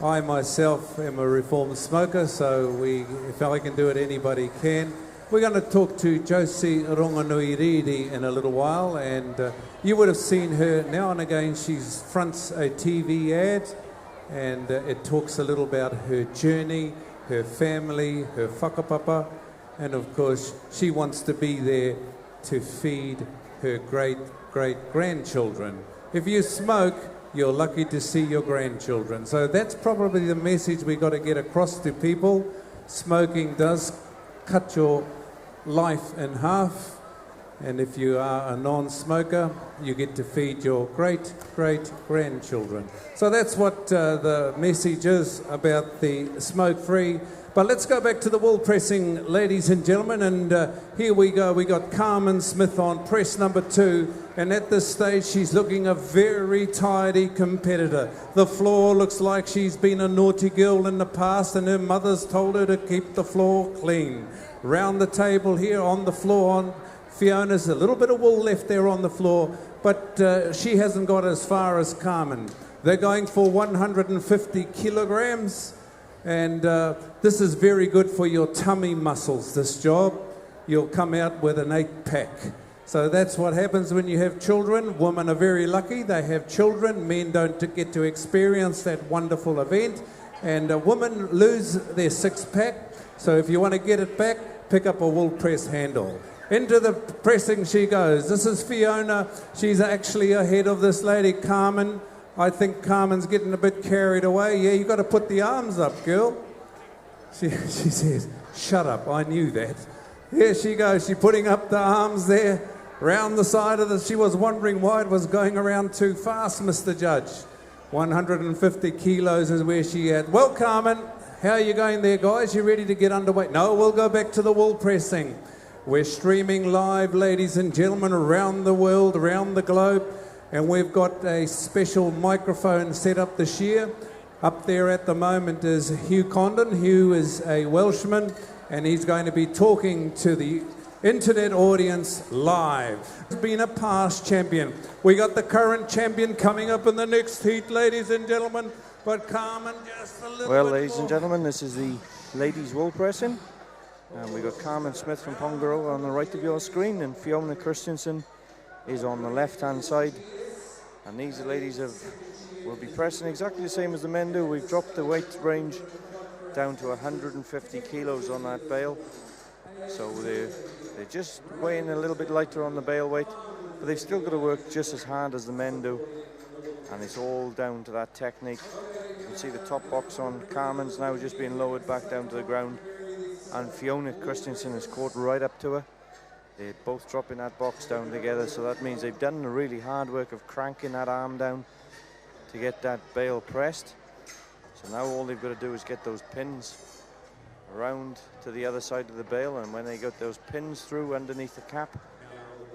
I myself am a reformed smoker, so if I can do it, anybody can. We're going to talk to Josie Ronganuiriri in a little while, and you would have seen her now and again. She fronts a TV ad, and it talks a little about her journey, her family, her whakapapa, and of course she wants to be there to feed her great-great-grandchildren. If you smoke, you're lucky to see your grandchildren. So that's probably the message we got to get across to people. Smoking does cut your life in half, and if you are a non-smoker, you get to feed your great-great-grandchildren. So that's what the message is about the smoke-free. But let's go back to the wool pressing, ladies and gentlemen, and here we go. We got Carmen Smith on press number 2, and at this stage she's looking a very tidy competitor. The floor looks like she's been a naughty girl in the past, and her mother's told her to keep the floor clean. Round the table here on the floor, on Fiona's a little bit of wool left there on the floor, but she hasn't got as far as Carmen. They're going for 150 kilograms. And this is very good for your tummy muscles, this job. You'll come out with an 8-pack. So that's what happens when you have children. Women are very lucky. They have children. Men don't get to experience that wonderful event. And women lose their 6-pack. So if you want to get it back, pick up a wool press handle. Into the pressing she goes. This is Fiona. She's actually ahead of this lady, Carmen. I think Carmen's getting a bit carried away. Yeah, you got to put the arms up, girl. She says, shut up, I knew that. Here she goes, she's putting up the arms there, round the side of the... She was wondering why it was going around too fast, Mr. Judge. 150 kilos is where she at. Well, Carmen, how are you going there, guys? You ready to get underway? No, we'll go back to the wool pressing. We're streaming live, ladies and gentlemen, around the world, around the globe. And we've got a special microphone set up this year. Up there at the moment is Hugh Condon. Hugh is a Welshman, and he's going to be talking to the internet audience live. He's been a past champion. We got the current champion coming up in the next heat, ladies and gentlemen. But Carmen, just a little Well, bit ladies more. and gentlemen, this is the ladies' wool pressing. And we got Carmen Smith from Pongaroa on the right of your screen, and Fiona Christensen is on the left-hand side. And these ladies will be pressing exactly the same as the men do. We've dropped the weight range down to 150 kilos on that bale. So they're just weighing a little bit lighter on the bale weight, but they've still got to work just as hard as the men do. And it's all down to that technique. You can see the top box on Carmen's now just being lowered back down to the ground. And Fiona Christensen is caught right up to her. They're both dropping that box down together, so that means they've done the really hard work of cranking that arm down to get that bale pressed. So now all they've got to do is get those pins around to the other side of the bale, and when they get those pins through underneath the cap,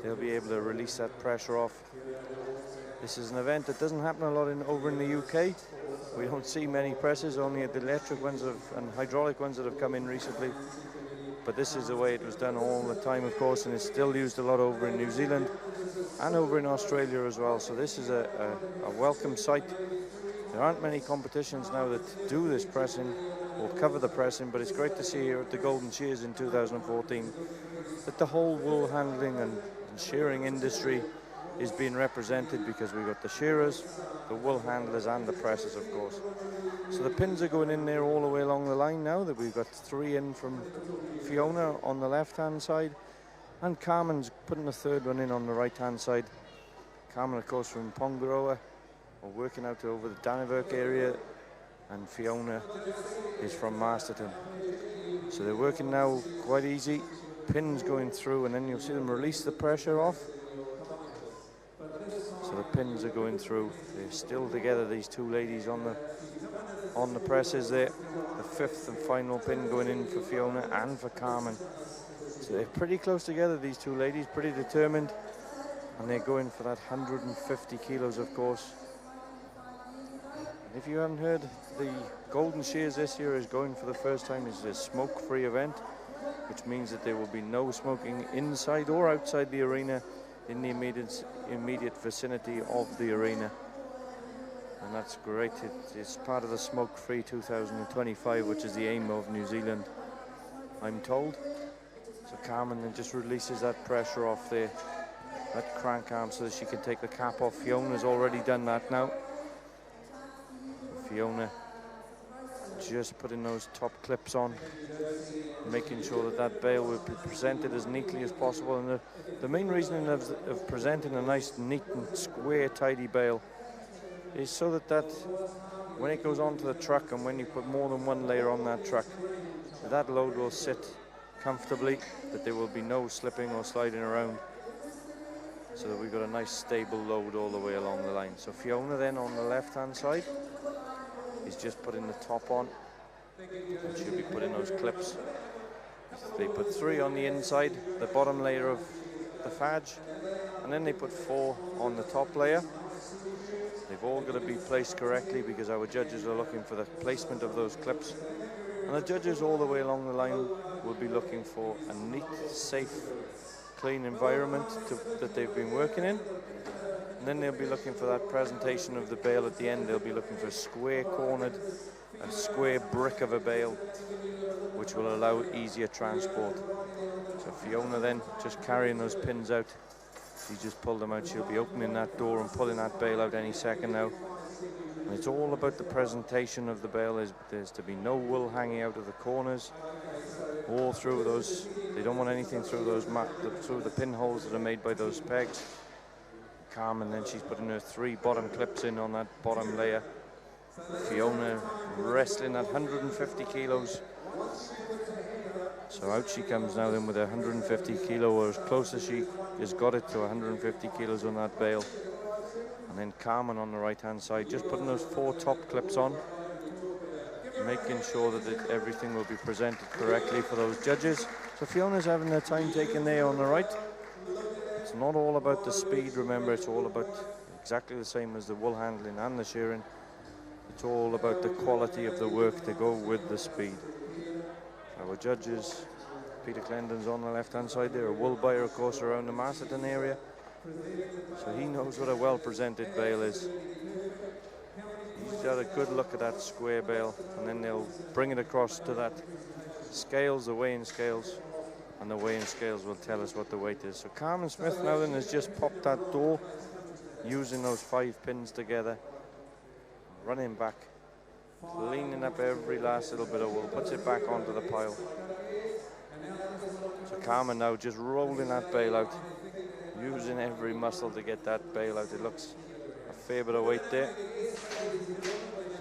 they'll be able to release that pressure off. This is an event that doesn't happen a lot over in the UK. We don't see many presses, only the electric ones and hydraulic ones that have come in recently. But this is the way it was done all the time, of course, and it's still used a lot over in New Zealand and over in Australia as well. So this is a welcome sight. There aren't many competitions now that do this pressing or cover the pressing, but it's great to see here at the Golden Shears in 2014 that the whole wool handling and shearing industry is being represented, because we've got the shearers, the wool handlers and the pressers, of course. So the pins are going in there all the way along the line now. That we've got 3 in from Fiona on the left-hand side, and Carmen's putting the 3rd one in on the right-hand side. Carmen, of course, from Pongaroa, or working out over the Dannevirke area, and Fiona is from Masterton. So they're working now quite easy. Pins going through, and then you'll see them release the pressure off. So the pins are going through. They're still together, these two ladies on the presses there. The fifth and final pin going in for Fiona and for Carmen. So they're pretty close together, these two ladies, pretty determined. And they're going for that 150 kilos, of course. And if you haven't heard, the Golden Shears this year is going for the first time. It's a smoke-free event, which means that there will be no smoking inside or outside the arena in the immediate vicinity of the arena. And that's great. It's part of the Smoke-Free 2025, which is the aim of New Zealand, I'm told. So Carmen then just releases that pressure off there, that crank arm, so that she can take the cap off. Fiona's already done that now. Fiona just putting those top clips on, making sure that that bail will be presented as neatly as possible. And the main reason of presenting a nice, neat and square, tidy bail is so that when it goes onto the truck and when you put more than one layer on that truck, that load will sit comfortably, that there will be no slipping or sliding around, so that we've got a nice stable load all the way along the line. So Fiona then on the left hand side is just putting the top on, and she'll be putting those clips. They put 3 on the inside, the bottom layer of the fadge, and then they put 4 on the top layer. They've all got to be placed correctly because our judges are looking for the placement of those clips. And the judges all the way along the line will be looking for a neat, safe, clean environment that they've been working in. And then they'll be looking for that presentation of the bail at the end. They'll be looking for a square cornered and square brick of a bail, which will allow easier transport. So Fiona then just carrying those pins out. She just pulled them out. She'll be opening that door and pulling that bail out any second now. And it's all about the presentation of the bail. There's to be no wool hanging out of the corners or through those. They don't want anything through those through the pinholes that are made by those pegs. Carmen then, she's putting her 3 bottom clips in on that bottom layer. Fiona wrestling at 150 kilos. So out she comes now then with 150 kilo, or as close as she has got it to 150 kilos on that bail. And then Carmen on the right hand side, just putting those 4 top clips on, making sure that everything will be presented correctly for those judges. So Fiona's having her time taken there on the right. It's not all about the speed, remember, it's all about exactly the same as the wool handling and the shearing. It's all about the quality of the work to go with the speed. Our judges, Peter Clendon's on the left hand side there, a wool buyer of course around the Masterton area. So he knows what a well presented bail is. He's got a good look at that square bail, and then they'll bring it across to that scales, the weighing scales, and the weighing scales will tell us what the weight is. So Carmen Smith now then has just popped that door using those 5 pins together, running back, cleaning up every last little bit of wool, puts it back onto the pile. So Carmen now just rolling that bail out, using every muscle to get that bail out. It looks a fair bit of weight there.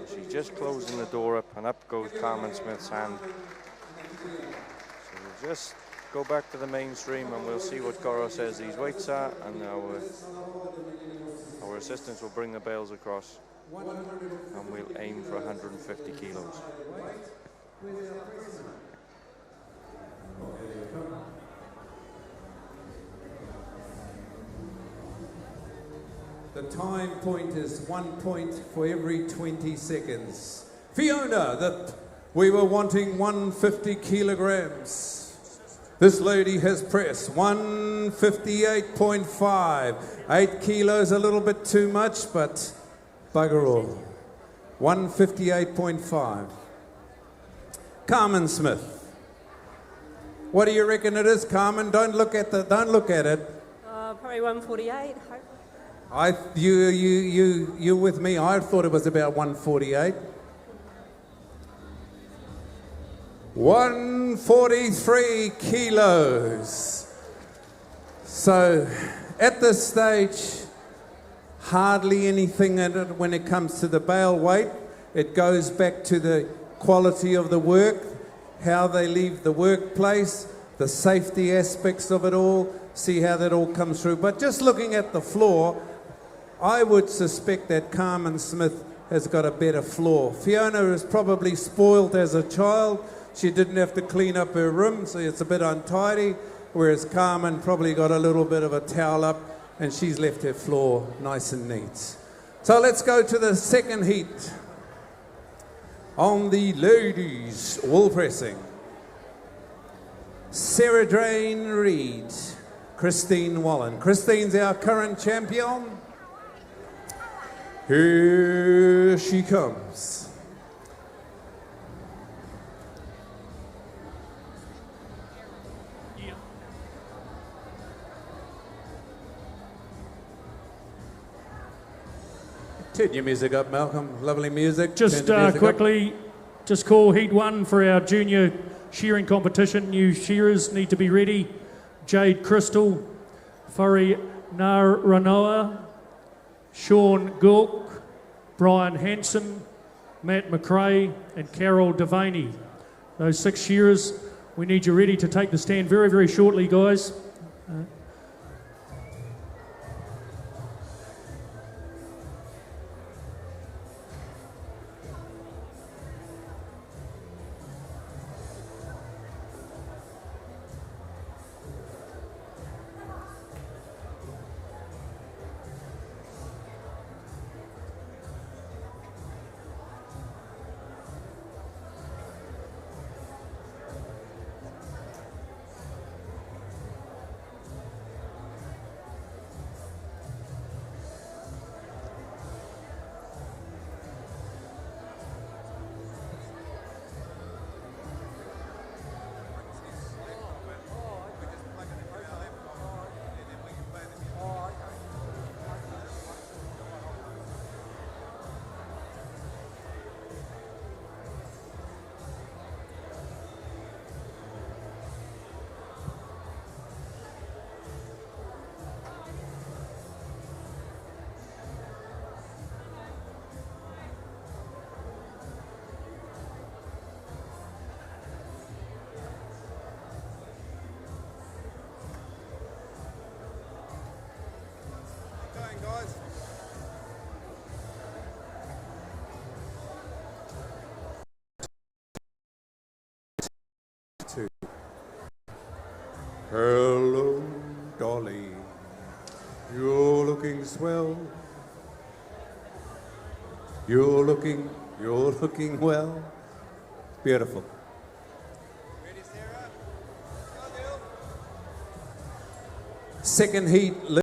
So she's just closing the door up, and up goes Carmen Smith's hand. So we'll just go back to the mainstream and we'll see what Goro says these weights are, and our assistants will bring the bales across, and we'll aim for 150 kilos. The time point is 1 point for every 20 seconds. Fiona, we were wanting 150 kilograms. This lady has pressed 158.5. 8 kilos, a little bit too much, but bugger all. 158.5. Carmen Smith. What do you reckon it is, Carmen? Don't look at it. Probably 148. You with me? I thought it was about 148. 143 kilos. So at this stage, hardly anything in it when it comes to the bale weight. It goes back to the quality of the work, how they leave the workplace, the safety aspects of it all, see how that all comes through. But just looking at the floor, I would suspect that Carmen Smith has got a better floor. Fiona is probably spoiled as a child. She didn't have to clean up her room, so it's a bit untidy, whereas Carmen probably got a little bit of a towel up and she's left her floor nice and neat. So let's go to the second heat. On the ladies wool pressing, Sarah Drain Reid, Christine Wallen. Christine's our current champion. Here she comes. Turn your music up, Malcolm. Lovely music. Just Turn the music quickly, just call Heat 1 for our junior shearing competition. New shearers need to be ready. Jade Crystal, Furry Naranoa, Sean Gulk, Brian Hanson, Matt McRae and Carol Devaney. Those 6 shearers, we need you ready to take the stand very, very shortly, guys. Hello, Dolly. You're looking swell. You're looking well. Beautiful. Ready, Sarah? Second heat.